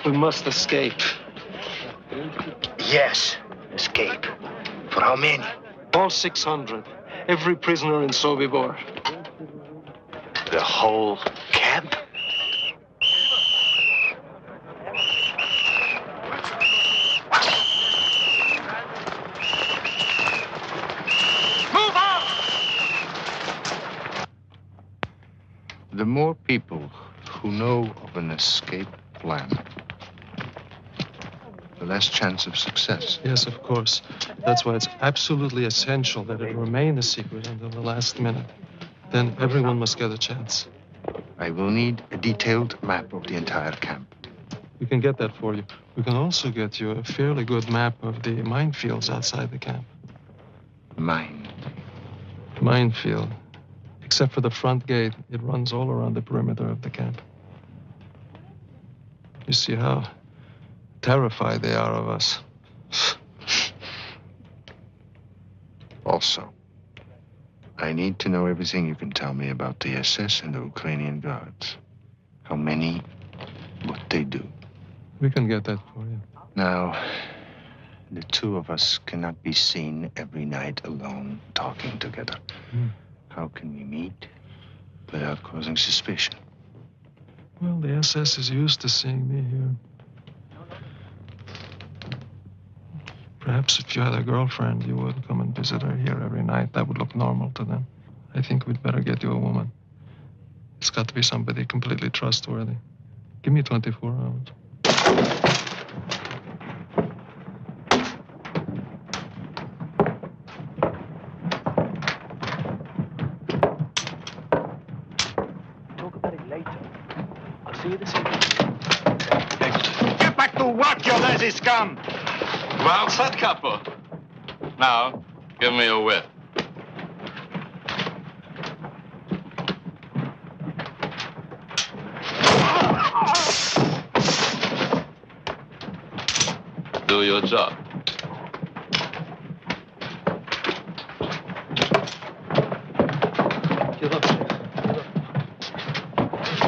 We must escape. Yes, escape. For how many? All 600. Every prisoner in Sobibor. The whole camp? The more people who know of an escape plan, the less chance of success. Yes, of course. That's why it's absolutely essential that it remain a secret until the last minute. Then everyone must get a chance. I will need a detailed map of the entire camp. We can get that for you. We can also get you a fairly good map of the minefields outside the camp. Minefield. Except for the front gate, it runs all around the perimeter of the camp. You see how terrified they are of us. Also, I need to know everything you can tell me about the SS and the Ukrainian guards. How many what they do. We can get that for you. Now, the two of us cannot be seen every night alone talking together. How can we meet without causing suspicion? Well, the SS is used to seeing me here. Perhaps if you had a girlfriend, you would come and visit her here every night. That would look normal to them. I think we'd better get you a woman. It's got to be somebody completely trustworthy. Give me 24 hours. Talk about it later. I'll see you this evening. Get back to work, you lazy scum! Well said, Capo. Now, give me a whip. Do your job.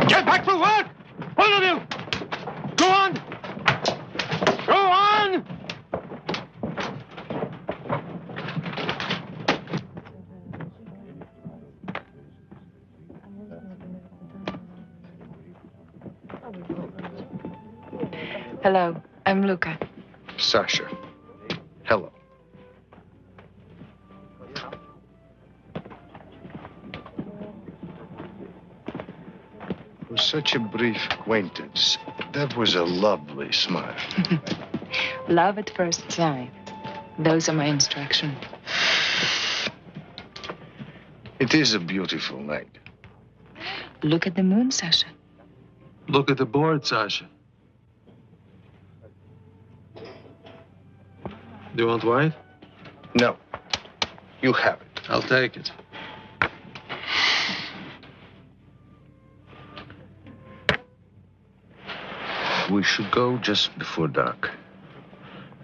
Get back to work! All of you! Go on! Go on! Hello, I'm Luca. Sasha. Hello. For such a brief acquaintance, that was a lovely smile. Love at first sight. Those are my instructions. It is a beautiful night. Look at the moon, Sasha. Look at the board, Sasha. Do you want white? No. You have it. I'll take it. We should go just before dark.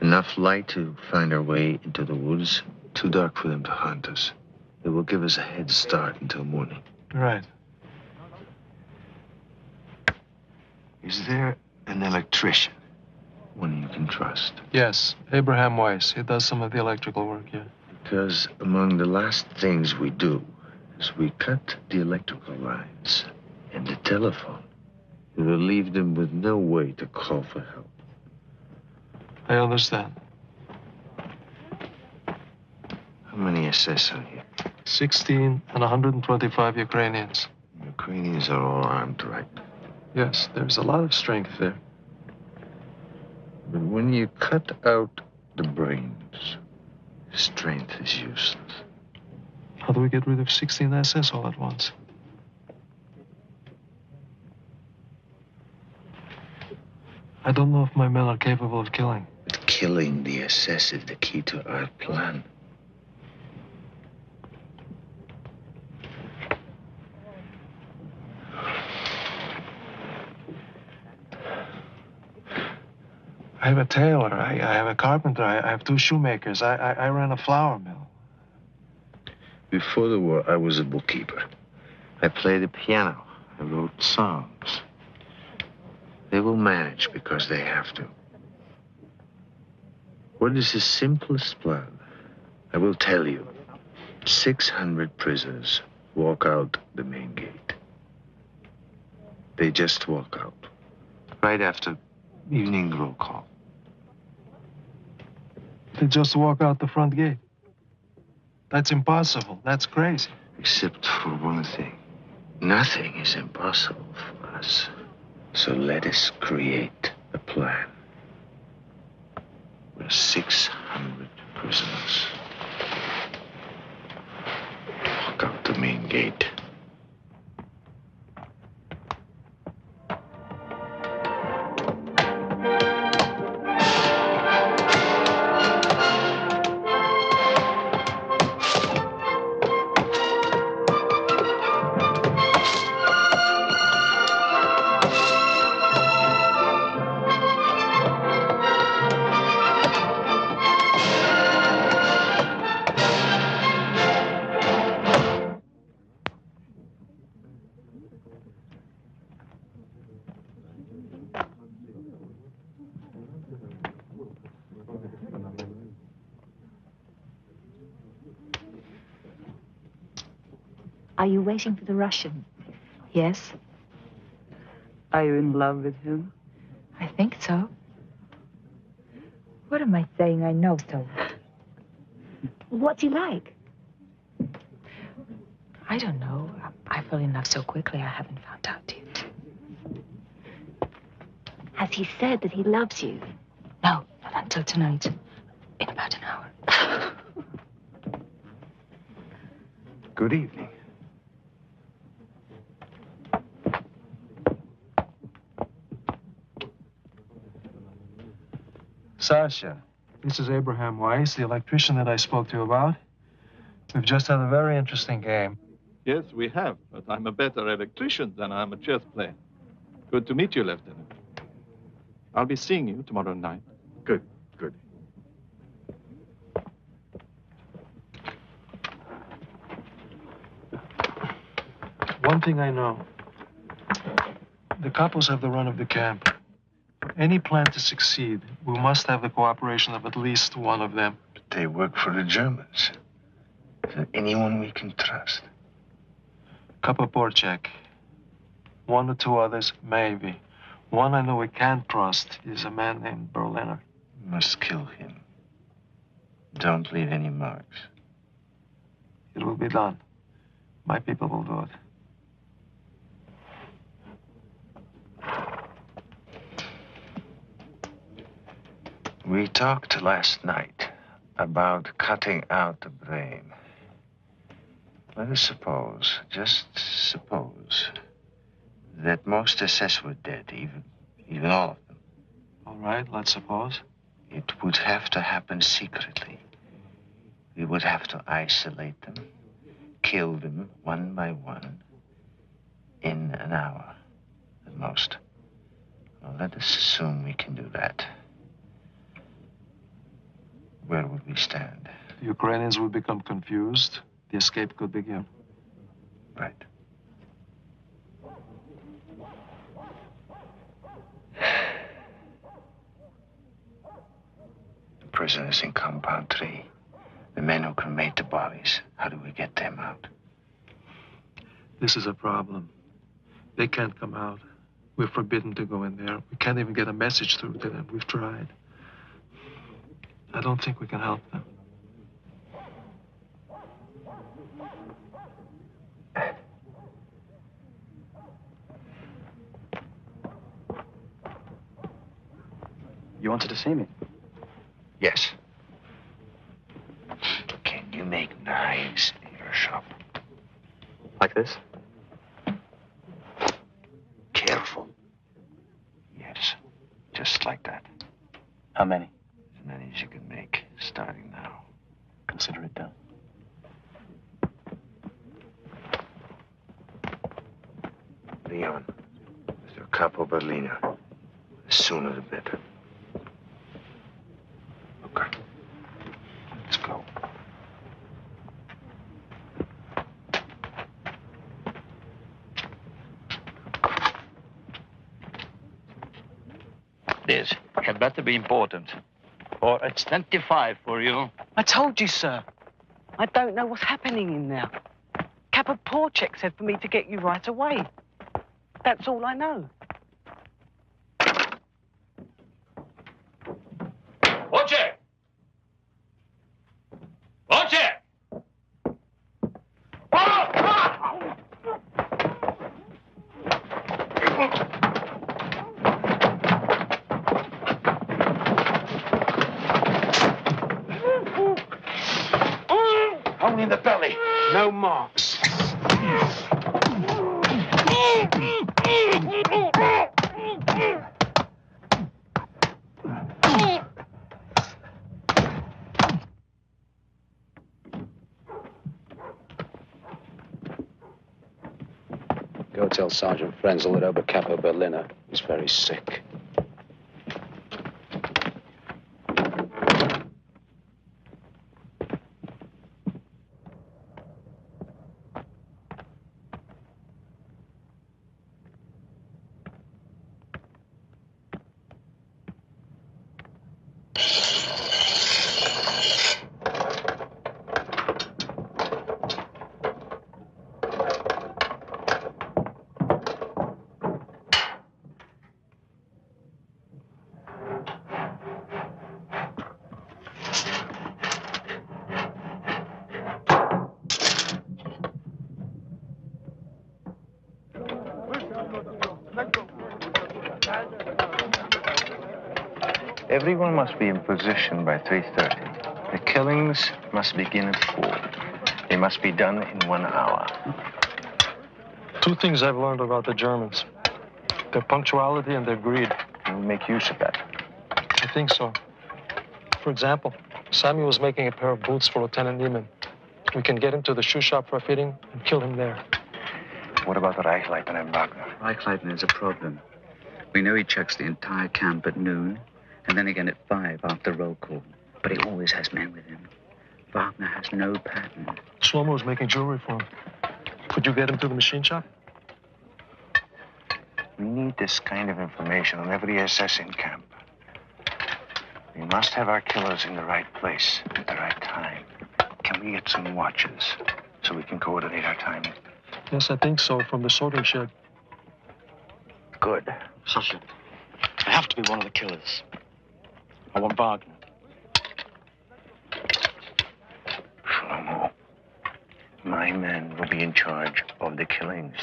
Enough light to find our way into the woods. Too dark for them to hunt us. It will give us a head start until morning. Right. Is there an electrician? One you can trust? Yes, Abraham Weiss. He does some of the electrical work here. Because among the last things we do is we cut the electrical lines and the telephone. It will leave them with no way to call for help. I understand. How many SS are here? 16 and 125 Ukrainians. Ukrainians are all armed, right? Yes, there's a lot of strength there. But when you cut out the brains, strength is useless. How do we get rid of 16 SS all at once? I don't know if my men are capable of killing. But killing the SS is the key to our plan. I have a tailor, I have a carpenter, I have 2 shoemakers, I ran a flour mill. Before the war, I was a bookkeeper. I played the piano. I wrote songs. They will manage because they have to. What is the simplest plan? I will tell you. 600 prisoners walk out the main gate. They just walk out. Right after evening roll call. They just walk out the front gate. That's impossible. That's crazy. Except for one thing. Nothing is impossible for us. So let us create a plan. We're 600 prisoners. Walk out the main gate. Are you waiting for the Russian? Yes. Are you in love with him? I think so. What am I saying? I know so. What's he like? I don't know. I fell in love so quickly, I haven't found out yet. Has he said that he loves you? No, not until tonight. In about an hour. Good evening. Sasha, this is Abraham Weiss, the electrician that I spoke to you about. We've just had a very interesting game. Yes, we have, but I'm a better electrician than I'm a chess player. Good to meet you, Lieutenant. I'll be seeing you tomorrow night. Good, good. One thing I know. The couples have the run of the camp. For any plan to succeed, we must have the cooperation of at least one of them. But they work for the Germans. Is there anyone we can trust? Kapoporchak. One or two others, maybe. One I know we can't trust is a man named Berliner. We must kill him. Don't leave any marks. It will be done. My people will do it. We talked last night about cutting out the brain. Let us suppose, just suppose, that most SS were dead, even all of them. All right, let's suppose. It would have to happen secretly. We would have to isolate them, kill them one by one, in an hour at most. Well, let us assume we can do that. Where would we stand? The Ukrainians would become confused. The escape could begin. Right. The prisoners in Compound 3. The men who cremate the bodies. How do we get them out? This is a problem. They can't come out. We're forbidden to go in there. We can't even get a message through to them. We've tried. I don't think we can help them. You wanted to see me? Yes. Can you make knives in your shop? Like this? Careful. Yes, just like that. How many? As many as you can make, starting now. Consider it done. Leon, Mr. Capo Berliner. The sooner the better. Okay. Let's go. This had better be important, or it's 25 for you. I told you, sir. I don't know what's happening in there. Kapoporchak said for me to get you right away. That's all I know. Wojciech! Wojciech! Only in the belly. No marks. Go tell Sergeant Frenzel that Oberkapo Berliner is very sick. Everyone must be in position by 3:30. The killings must begin at 4. They must be done in 1 hour. Two things I've learned about the Germans. Their punctuality and their greed. We'll make use of that. I think so. For example, Samuel was making a pair of boots for Lieutenant Niemann. We can get him to the shoe shop for a fitting and kill him there. What about the Reichleitner and Wagner? Reichleitner is a problem. We know he checks the entire camp at noon, and then again at 5 after roll call. But he always has men with him. Wagner has no pattern. Shlomo was making jewelry for him. Could you get him to the machine shop? We need this kind of information on every SS in camp. We must have our killers in the right place at the right time. Can we get some watches so we can coordinate our timing? Yes, I think so, from the sorting shed. Good. Sasha, I have to be one of the killers. I want Wagner. Shlomo, my men will be in charge of the killings,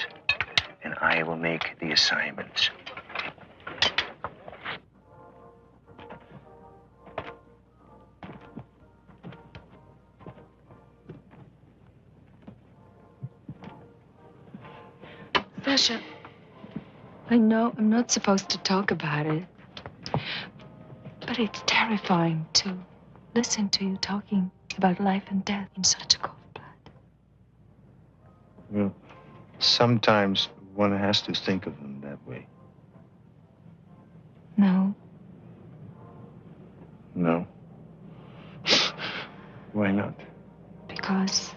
and I will make the assignments. Sasha, I know I'm not supposed to talk about it, but it's terrifying to listen to you talking about life and death in such a cold blood. Well, sometimes one has to think of them that way. No. No? Why not? Because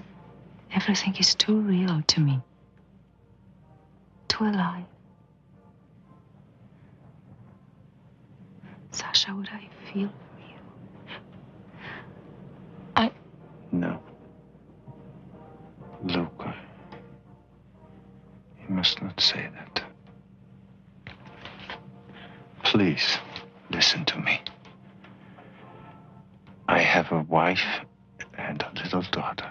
everything is too real to me. Too alive. Sasha, what I feel for you. No. Luca. You must not say that. Please, listen to me. I have a wife and a little daughter.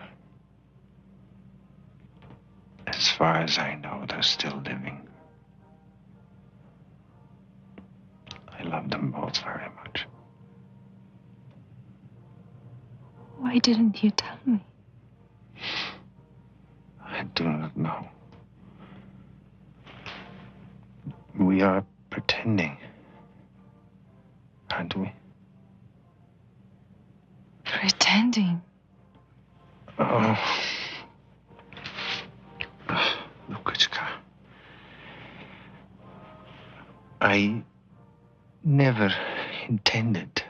As far as I know, they're still living. I love them both very much. Why didn't you tell me? I do not know. We are pretending, aren't we? Pretending? Oh. Lukichka. I never intended.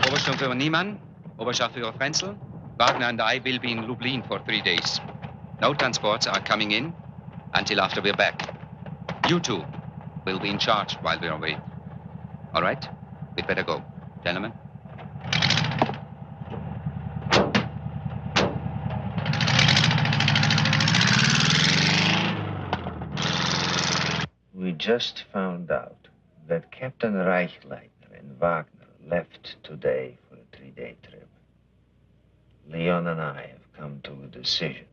Obersturmführer Niemann, Obersturmführer Frenzel, Wagner and I will be in Lublin for 3 days. No transports are coming in until after we're back. You two will be in charge while we're away. All right? We'd better go. Gentlemen? We just found out that Captain Reichleitner and Wagner left today for a 3-day trip. Leon and I have come to a decision.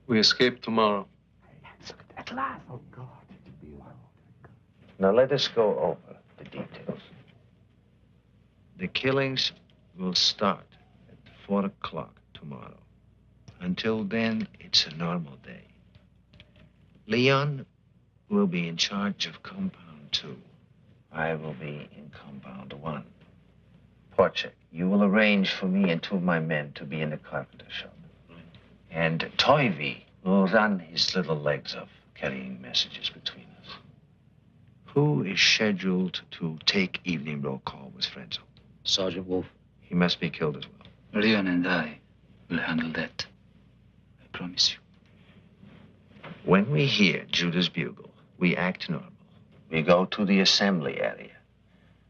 We escape tomorrow. At last. Oh, God. Now let us go over the details. The killings will start at 4 o'clock tomorrow. Until then, it's a normal day. Leon will be in charge of Compound 2. I will be in Compound 1. Porchek, you will arrange for me and 2 of my men to be in the carpenter shop. And Toivy will run his little legs off, carrying messages between us. Who is scheduled to take evening roll call with Frenzel? Sergeant Wolf. He must be killed as well. Leon and I will handle that. I promise you. When we hear Judah's bugle, we act normal. We go to the assembly area.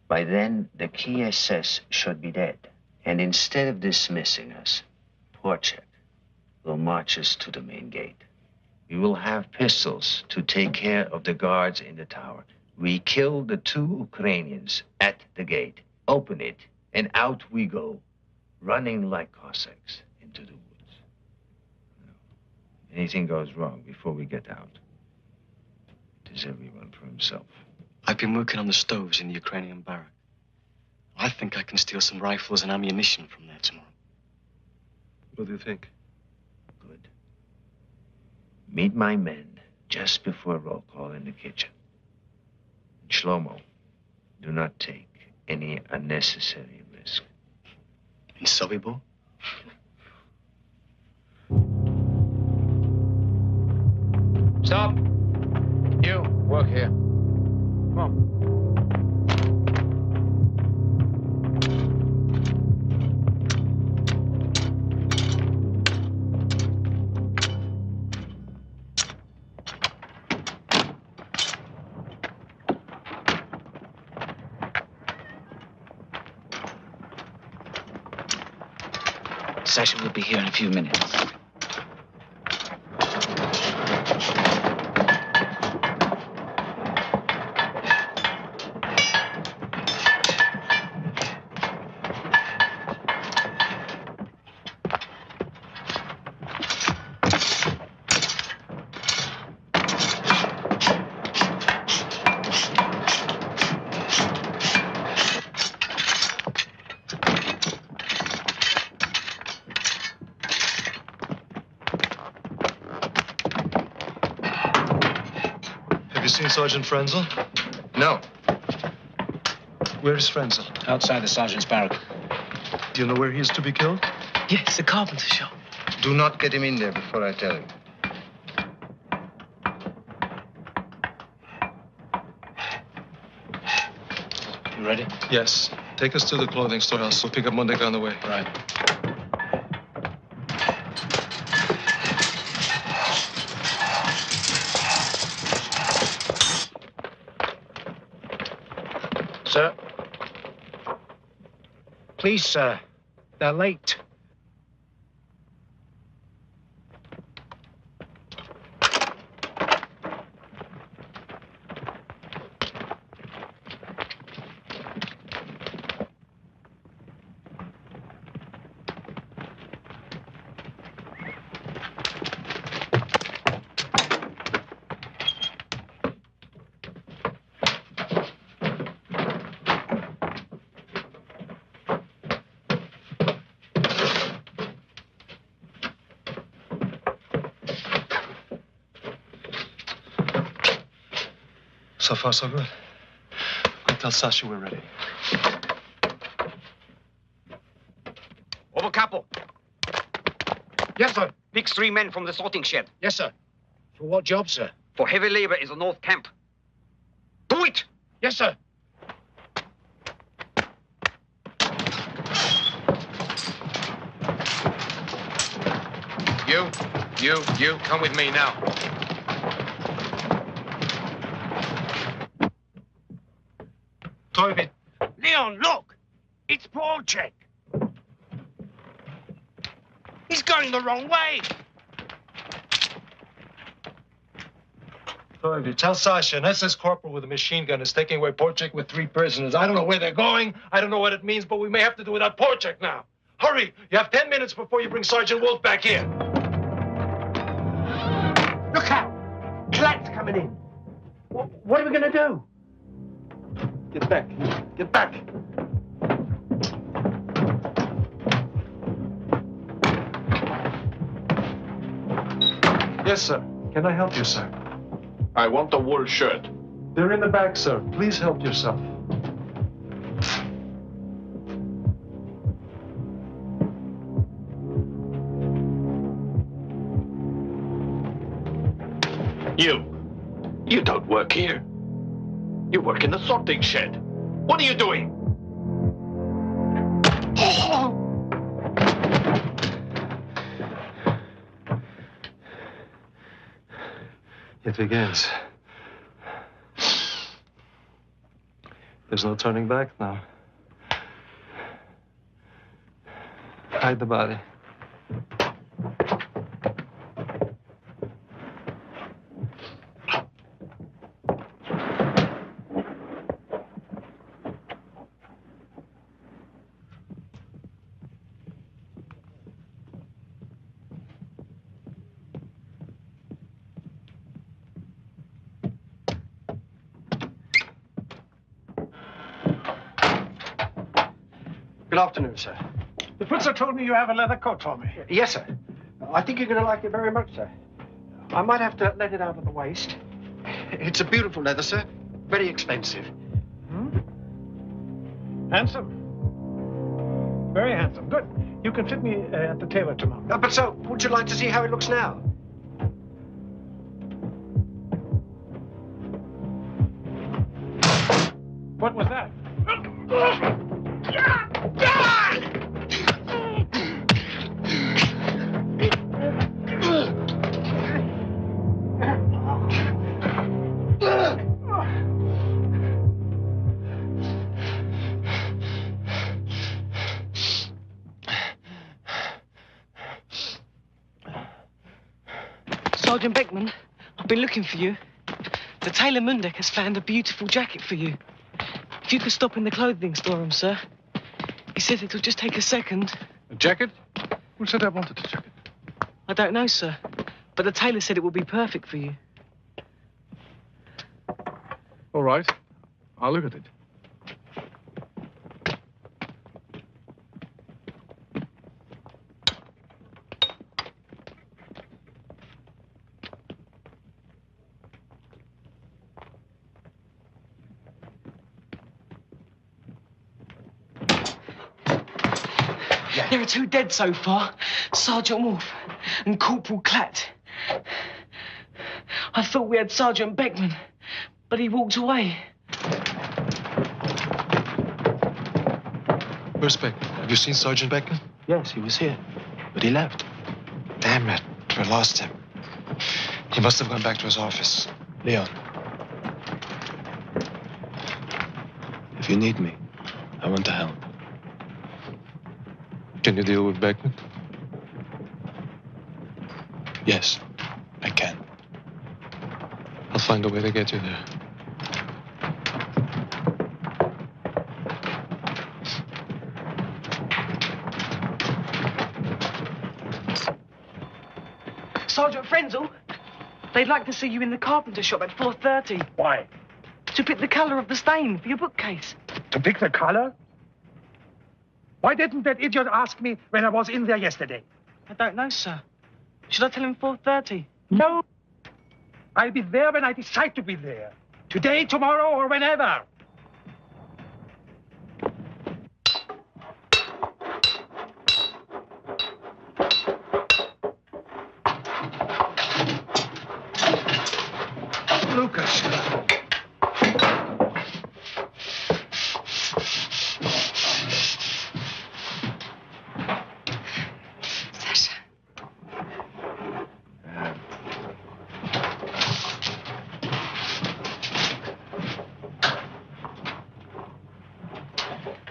By then, the key SS should be dead. And instead of dismissing us, Porchek will march us to the main gate. We will have pistols to take care of the guards in the tower. We kill the 2 Ukrainians at the gate, open it, and out we go, running like Cossacks into the woods. Anything goes wrong before we get out, it is everyone for himself. I've been working on the stoves in the Ukrainian barrack. I think I can steal some rifles and ammunition from there tomorrow. What do you think? Good. Meet my men just before roll call in the kitchen. And Shlomo, do not take any unnecessary risk. In Sobibor? Stop! You, work here. Come on. Sasha will be here in a few minutes. Sergeant Frenzel? No. Where is Frenzel? Outside the sergeant's barrack. Do you know where he is to be killed? Yes, the carpenter shop. Do not get him in there before I tell him. You ready? Yes. Take us to the clothing storehouse. We'll pick up Mundek on the way. Right. Sir? Please, sir. They're late. So far, so good. Go tell Sasha we're ready. Oberkapo. Yes, sir. Pick 3 men from the sorting shed. Yes, sir. For what job, sir? For heavy labor in the North Camp. Do it! Yes, sir. You, come with me now. Toivet. Leon, look! It's Porchek. He's going the wrong way. Toivi, tell Sasha an SS corporal with a machine gun is taking away Porchek with 3 prisoners. I don't know where they're going. I don't know what it means, but we may have to do without Porchek now. Hurry! You have 10 minutes before you bring Sergeant Wolf back here. Look out! Klat's coming in. What are we going to do? Get back. Get back. Yes, sir. Can I help you, sir? I want a wool shirt. They're in the back, sir. Please help yourself. You don't work here. You work in the sorting shed. What are you doing? It begins. There's no turning back now. Hide the body. Good afternoon, sir. The putzer told me you have a leather coat for me. Yes, sir. I think you're going to like it very much, sir. I might have to let it out at the waist. It's a beautiful leather, sir. Very expensive. Handsome. Very handsome. Good. You can fit me at the tailor tomorrow. But, sir, would you like to see how it looks now? What was that? Sergeant Beckman, I've been looking for you. The tailor Mundek has found a beautiful jacket for you. If you could stop in the clothing store, sir. He said it'll just take a second. A jacket? Who said I wanted a jacket? I don't know, sir. But the tailor said it would be perfect for you. All right. I'll look at it. There are 2 dead so far. Sergeant Wolf and Corporal Klatt. I thought we had Sergeant Beckman, but he walked away. Where's Beckman? Have you seen Sergeant Beckman? Yes, he was here, but he left. Damn it. We lost him. He must have gone back to his office. Leon. If you need me, I want to help. Can you deal with Beckman? Yes, I can. I'll find a way to get you there. Sergeant Frenzel, they'd like to see you in the carpenter shop at 4:30. Why? To pick the colour of the stain for your bookcase. To pick the color? Why didn't that idiot ask me when I was in there yesterday? I don't know, sir. Should I tell him 4:30? No. I'll be there when I decide to be there. Today, tomorrow, or whenever. Lucas.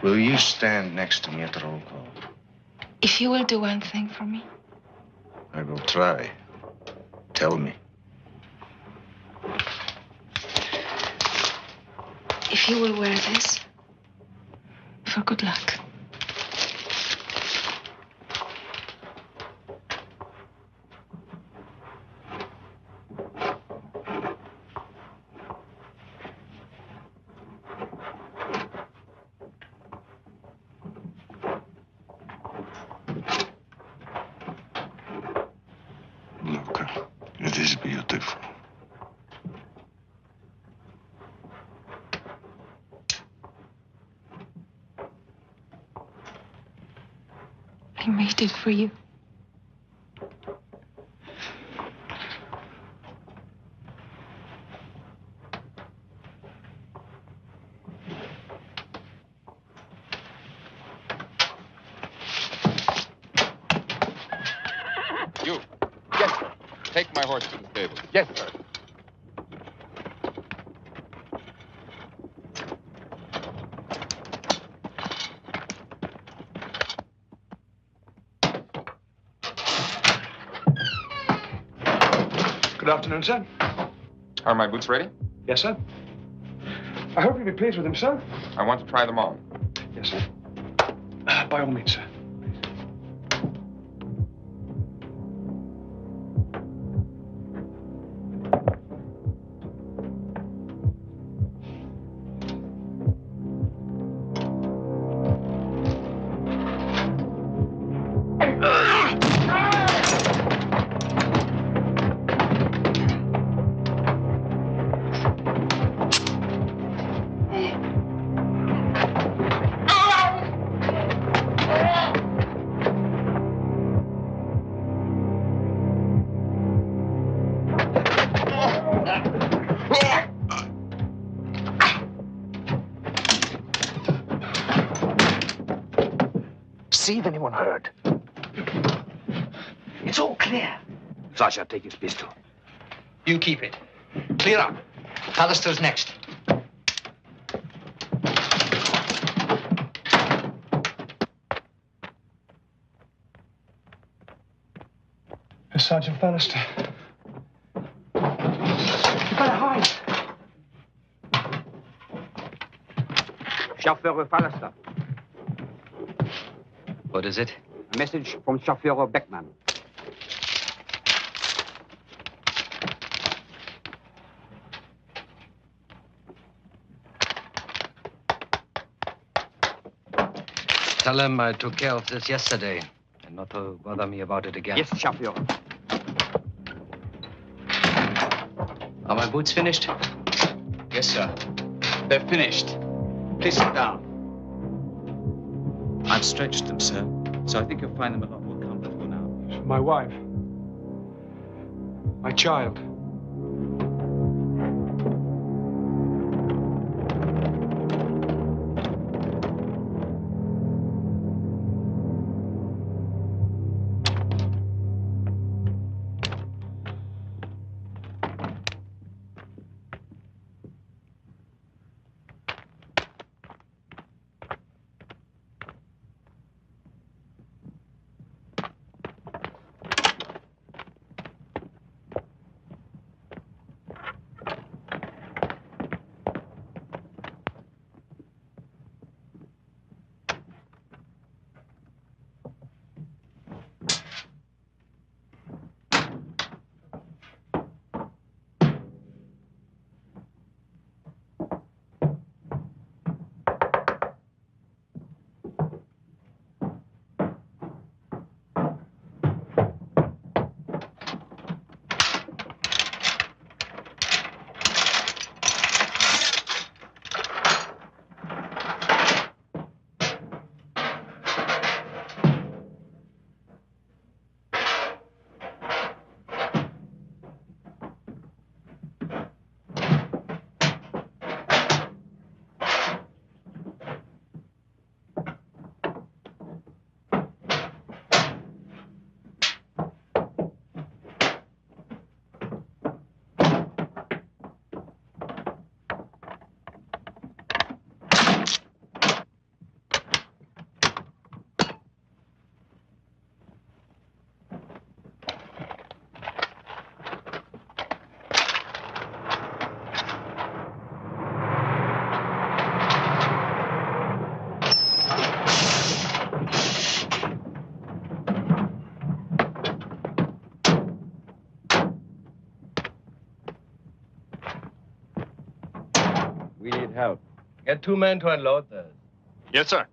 Will you stand next to me at the roll call? If you will do one thing for me. I will try. Tell me. If you will wear this, for good luck. It is beautiful. I made it for you. You. Yes, sir. Take my horse to the stable. Yes, sir. Good afternoon, sir. Are my boots ready? Yes, sir. I hope you'll be pleased with them, sir. I want to try them on. Yes, sir. By all means, sir. See if anyone heard. It's all clear. Sasha, take his pistol. You keep it. Clear up. Callister's next. Sergeant Bannister. You better hide. Chauffeur Fallister. What is it? A message from Chauffeur Beckman. Tell him I took care of this yesterday, and not to bother me about it again. Yes, Chauffeur. Are my boots finished? Yes, sir. They're finished. Please sit down. I've stretched them, sir, so I think you'll find them a lot more comfortable now. My wife. My child. We need help. Get 2 men to unload those. Yes, sir.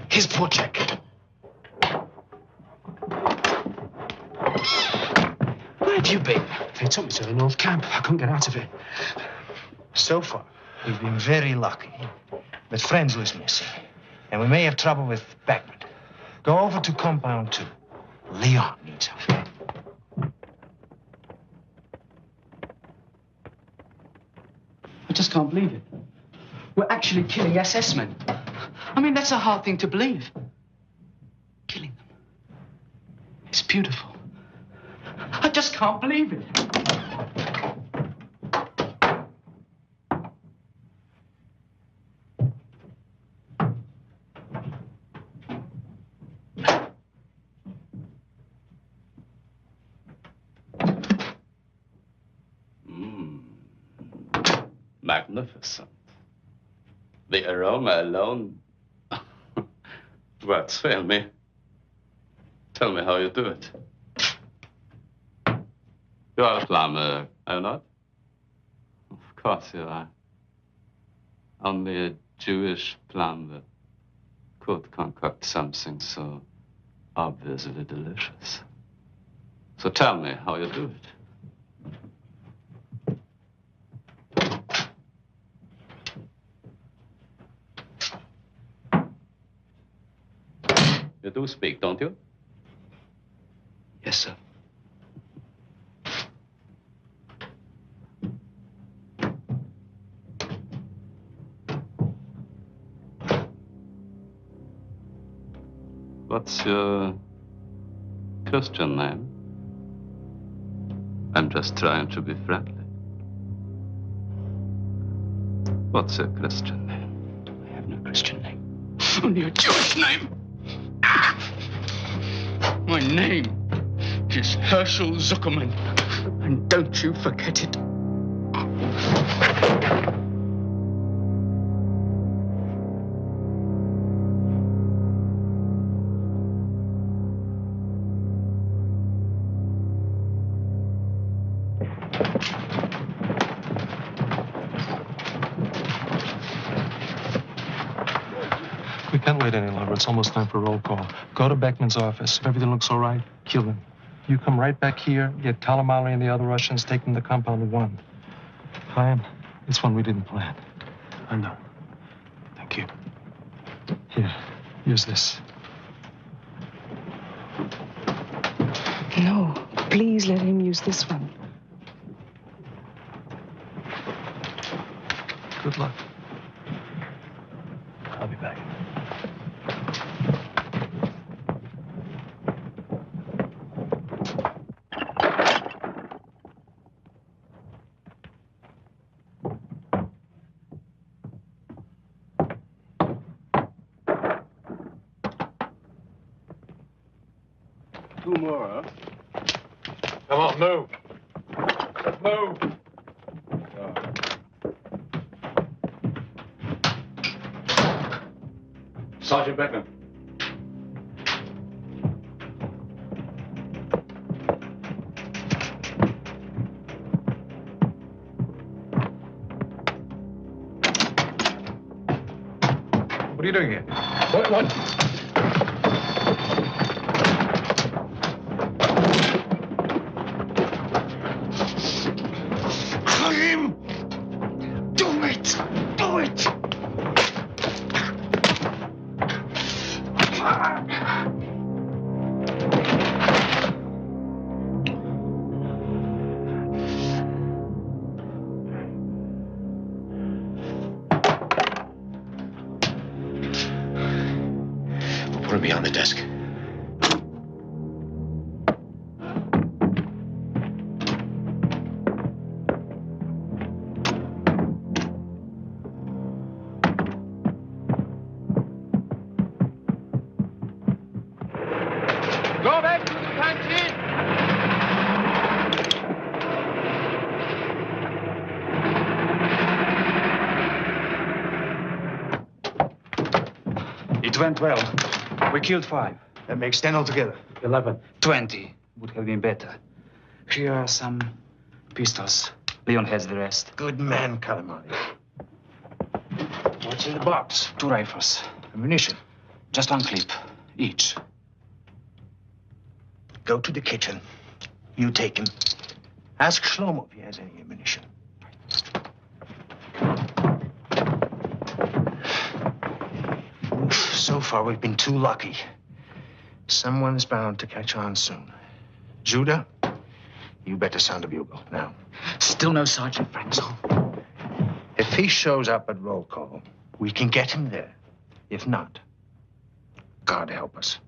His poor jacket. Where have you been? They took me to the North Camp. I couldn't get out of it. So far, we've been very lucky. But Frenzel's missing. And we may have trouble with Beckman. Go over to Compound 2. Leon needs help. just can't believe it. We're actually killing SS men. I mean, that's a hard thing to believe. Killing them. It's beautiful. I just can't believe it. Magnificent. The aroma alone. Words fail me. Tell me how you do it. You are a plumber, are you not? Of course you are. Only a Jewish plumber could concoct something so obviously delicious. So tell me how you do it. You do speak, don't you? Yes, sir. What's your Christian name? I'm just trying to be friendly. What's your Christian name? I have no Christian name. Only a Jewish name. My name is Herschel Zuckerman. And don't you forget it. We can't wait any longer. It's almost time for roll call. Go to Beckman's office. If everything looks all right, kill him. You come right back here, get Kalamali and the other Russians, take them to compound 1. Chaim, it's one we didn't plan. I know. Thank you. Here, use this. No, please let him use this one. Good luck. I'll be back. Two more, huh? Come on, move. Move. Sergeant Beckman. What are you doing here? What? Chaim! Do it! Do it! Put me on the desk. Go back to the canteen! It went well. We killed 5. That makes 10 altogether. 11. 20 would have been better. Here are some pistols. Leon has the rest. Good man, Kalamali. What's in the box? 2 rifles. Ammunition. Just 1 clip, each. Go to the kitchen. You take him. Ask Shlomo if he has any ammunition. So far, we've been too lucky. Someone's bound to catch on soon. Judah, you better sound the bugle now. Still no Sergeant Frenzel. If he shows up at roll call, we can get him there. If not, God help us.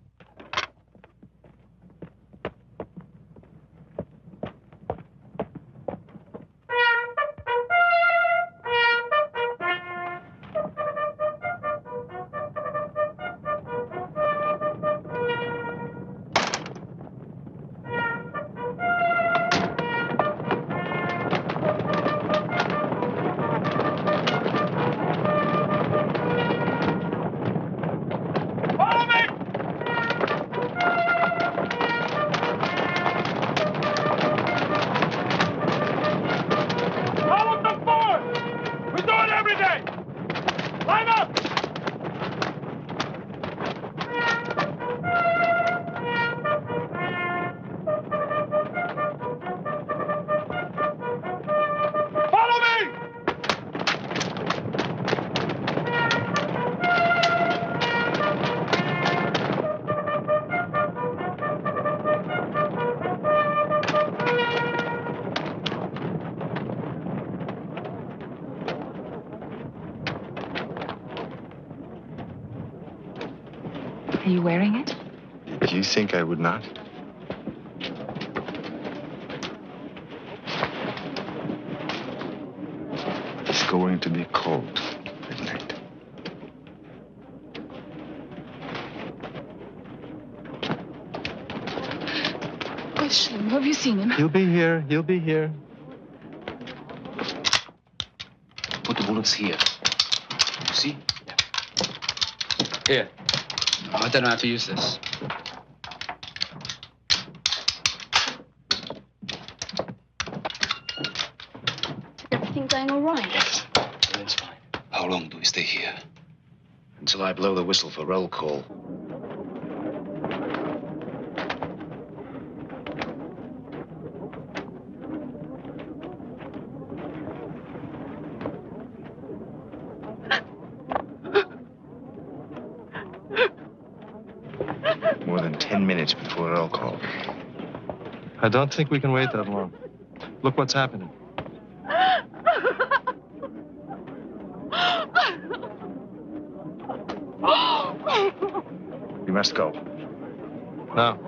Are you wearing it? Do you think I would not? It's going to be cold at night. Gosh, have you seen him? He'll be here. He'll be here. Put the bullets here. You see? Here. I don't know how to use this. Everything going all right? Yes, everything's fine. How long do we stay here? Until I blow the whistle for roll call. More than 10 minutes before roll call. I don't think we can wait that long. Look what's happening. We must go. Now.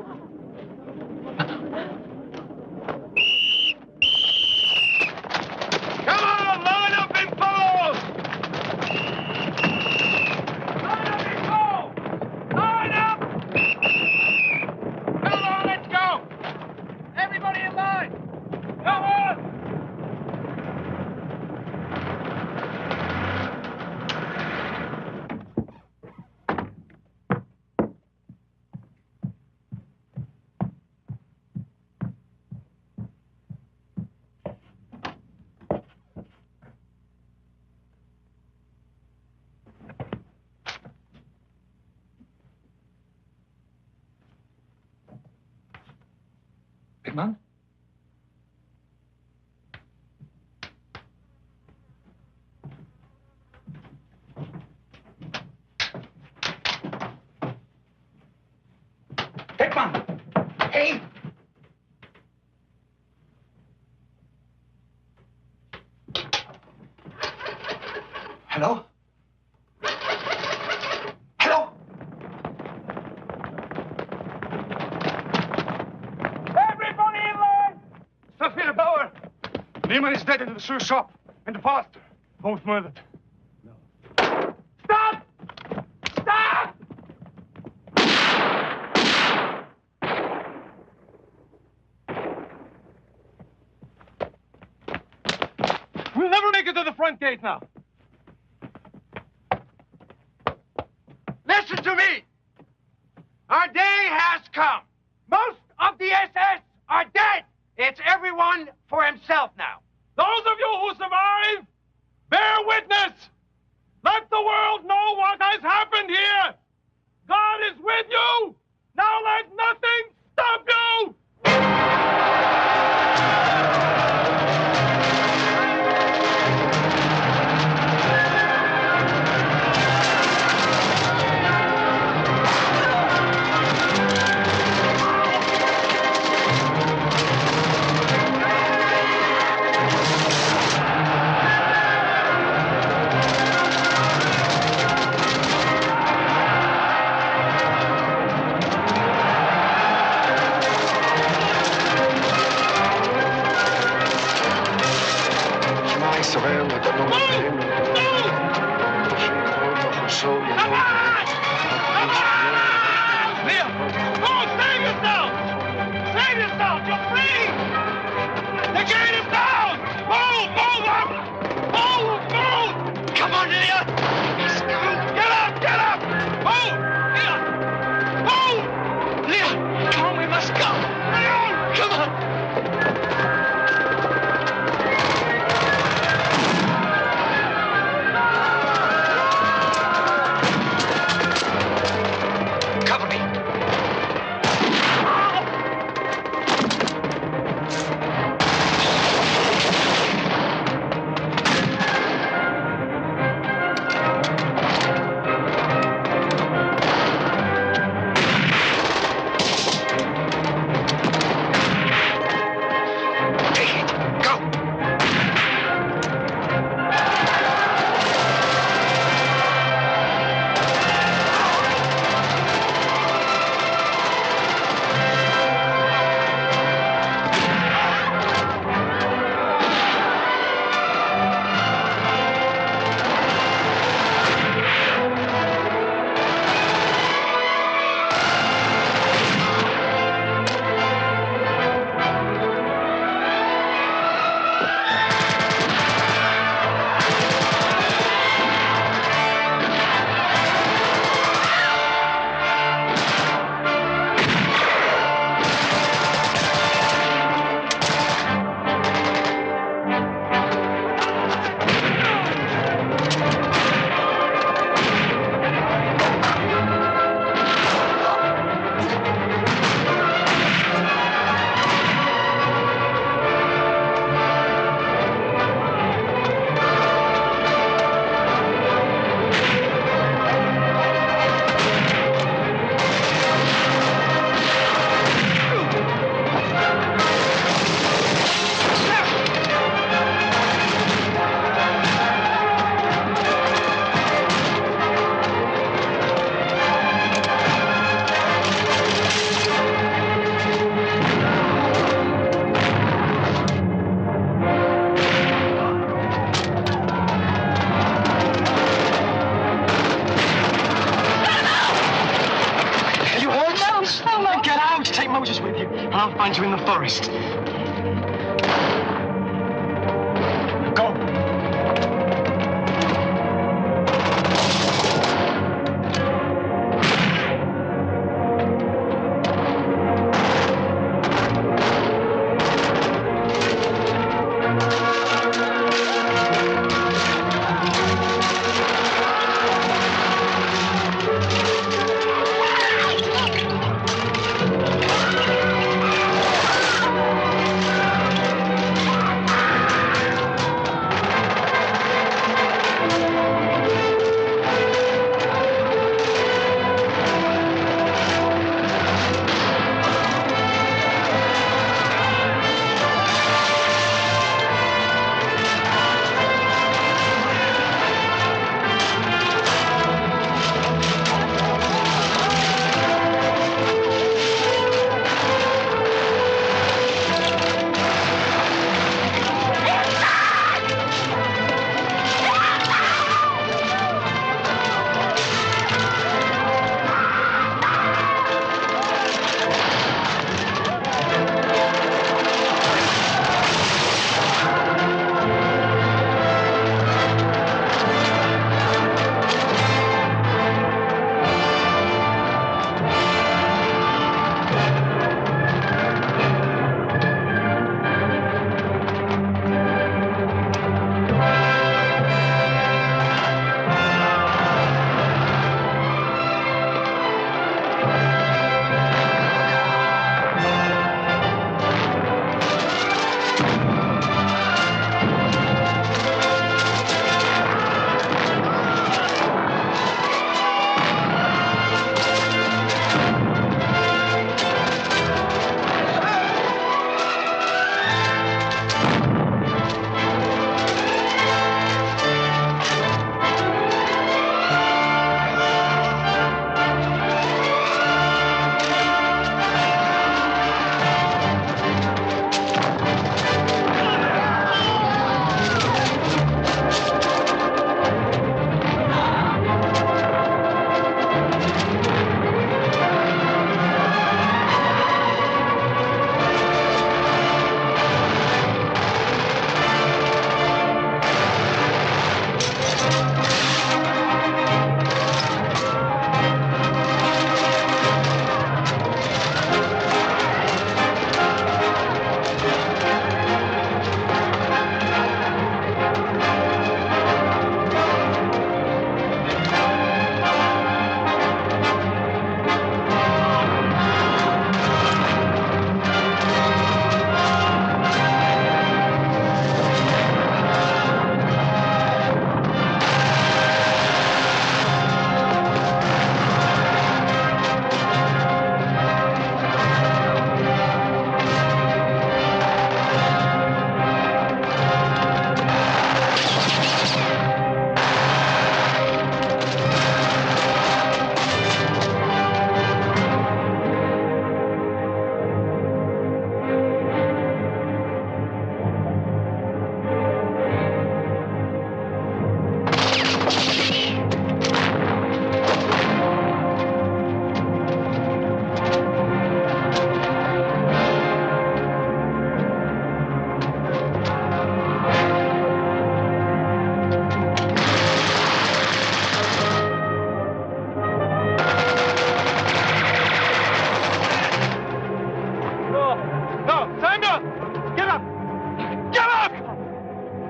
Come on, line up and follow! Line up and go! Line up! Come on, let's go! Everybody in line! Come on! Big man? Hickman! Hey! Hello? Hello? Everybody in line! Sophia Bauer! Neiman is dead in the shoe shop. And the pastor. Both murdered. No. Stop! Stop! We'll never make it to the front gate now. Listen to me. Our day has come. Most of the SS are dead. It's everyone for himself now. Those of you who survive, bear witness. Let the world know what has happened here. God is with you. Now let nothing stop you. Israel, Adonai Eloheinu, Moshe Yitro, Machosho, Leah! Move! Save yourself! Save yourself! You're free! The gate is down! Move! Move up! Move! Move! Come on, Leah! Let's go! Get up! Get up! Move! Leah! Move! Leah! Come on, we must go! Leah! Come on! Cover me. I'll find you in the forest. Go!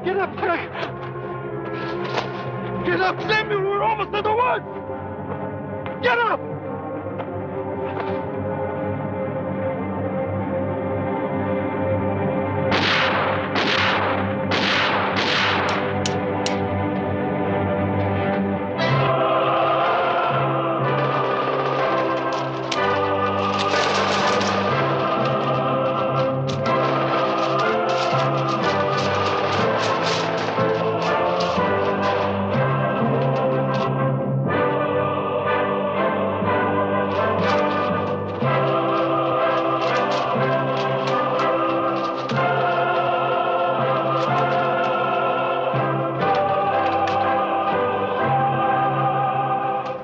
Get up, Frank! Get up, Samuel! We're almost in the woods! Get up!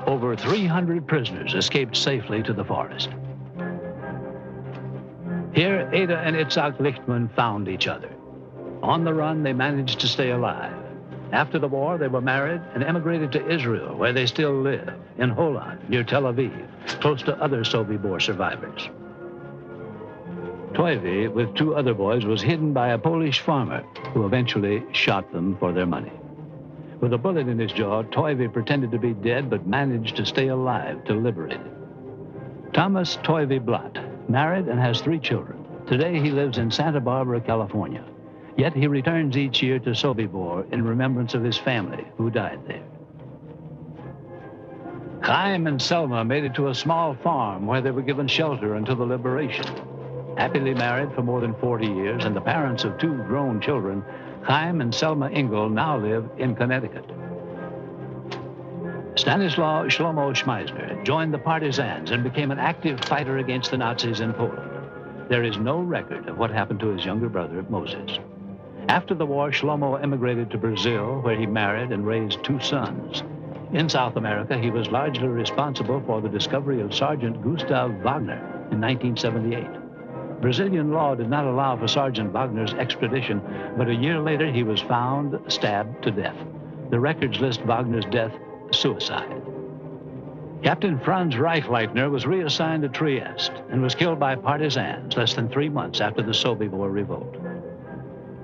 Over 300 prisoners escaped safely to the forest. Here, Ada and Itzhak Lichtman found each other. On the run, they managed to stay alive. After the war, they were married and emigrated to Israel, where they still live, in Holland, near Tel Aviv, close to other Sobibor survivors. Toivi, with 2 other boys, was hidden by a Polish farmer who eventually shot them for their money. With a bullet in his jaw, Toivi pretended to be dead but managed to stay alive to liberate it. Thomas Toivi Blatt, married and has 3 children. Today he lives in Santa Barbara, California. Yet he returns each year to Sobibor in remembrance of his family who died there. Chaim and Selma made it to a small farm where they were given shelter until the liberation. Happily married for more than 40 years and the parents of 2 grown children, Chaim and Selma Engel now live in Connecticut. Stanislaw Shlomo Schmeisner joined the partisans and became an active fighter against the Nazis in Poland. There is no record of what happened to his younger brother, Moses. After the war, Shlomo emigrated to Brazil, where he married and raised 2 sons. In South America, he was largely responsible for the discovery of Sergeant Gustav Wagner in 1978. Brazilian law did not allow for Sergeant Wagner's extradition, but a year later he was found stabbed to death. The records list Wagner's death suicide. Captain Franz Reichleitner was reassigned to Trieste and was killed by partisans less than 3 months after the Sobibor revolt.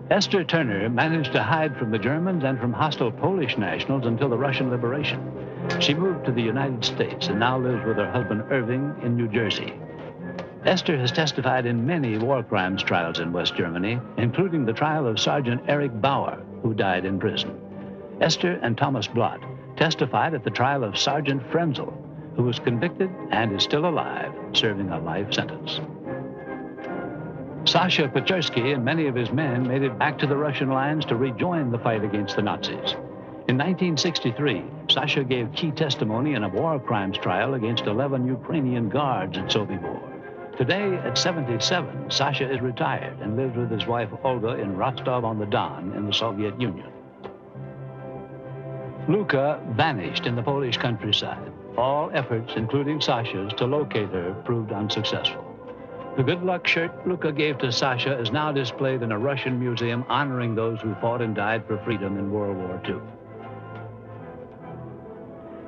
Esther Turner managed to hide from the Germans and from hostile Polish nationals until the Russian liberation. She moved to the United States and now lives with her husband Irving in New Jersey. Esther has testified in many war crimes trials in West Germany, including the trial of Sergeant Erich Bauer, who died in prison. Esther and Thomas Blatt testified at the trial of Sergeant Frenzel, who was convicted and is still alive, serving a life sentence. Sasha Pechersky and many of his men made it back to the Russian lines to rejoin the fight against the Nazis. In 1963, Sasha gave key testimony in a war crimes trial against 11 Ukrainian guards at Sobibor. Today, at 77, Sasha is retired and lives with his wife Olga in Rostov-on-the-Don in the Soviet Union. Luka vanished in the Polish countryside. All efforts, including Sasha's, to locate her proved unsuccessful. The good luck shirt Luka gave to Sasha is now displayed in a Russian museum honoring those who fought and died for freedom in World War II.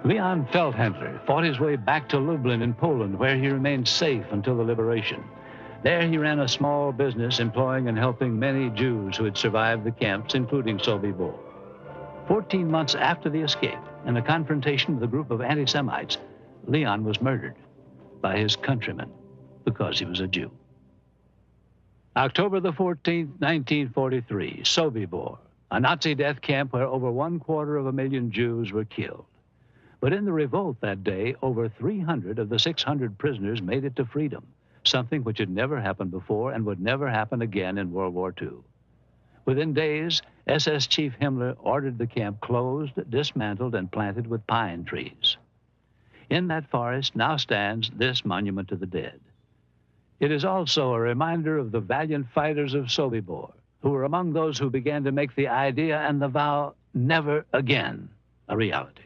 Leon Feldhandler fought his way back to Lublin in Poland, where he remained safe until the liberation. There he ran a small business employing and helping many Jews who had survived the camps, including Sobibor. 14 months after the escape, in a confrontation with a group of anti-Semites, Leon was murdered by his countrymen because he was a Jew. October the 14th, 1943, Sobibor, a Nazi death camp where over 250,000 Jews were killed. But in the revolt that day, over 300 of the 600 prisoners made it to freedom, something which had never happened before and would never happen again in World War II. Within days, SS Chief Himmler ordered the camp closed, dismantled, and planted with pine trees. In that forest now stands this monument to the dead. It is also a reminder of the valiant fighters of Sobibor, who were among those who began to make the idea and the vow never again a reality.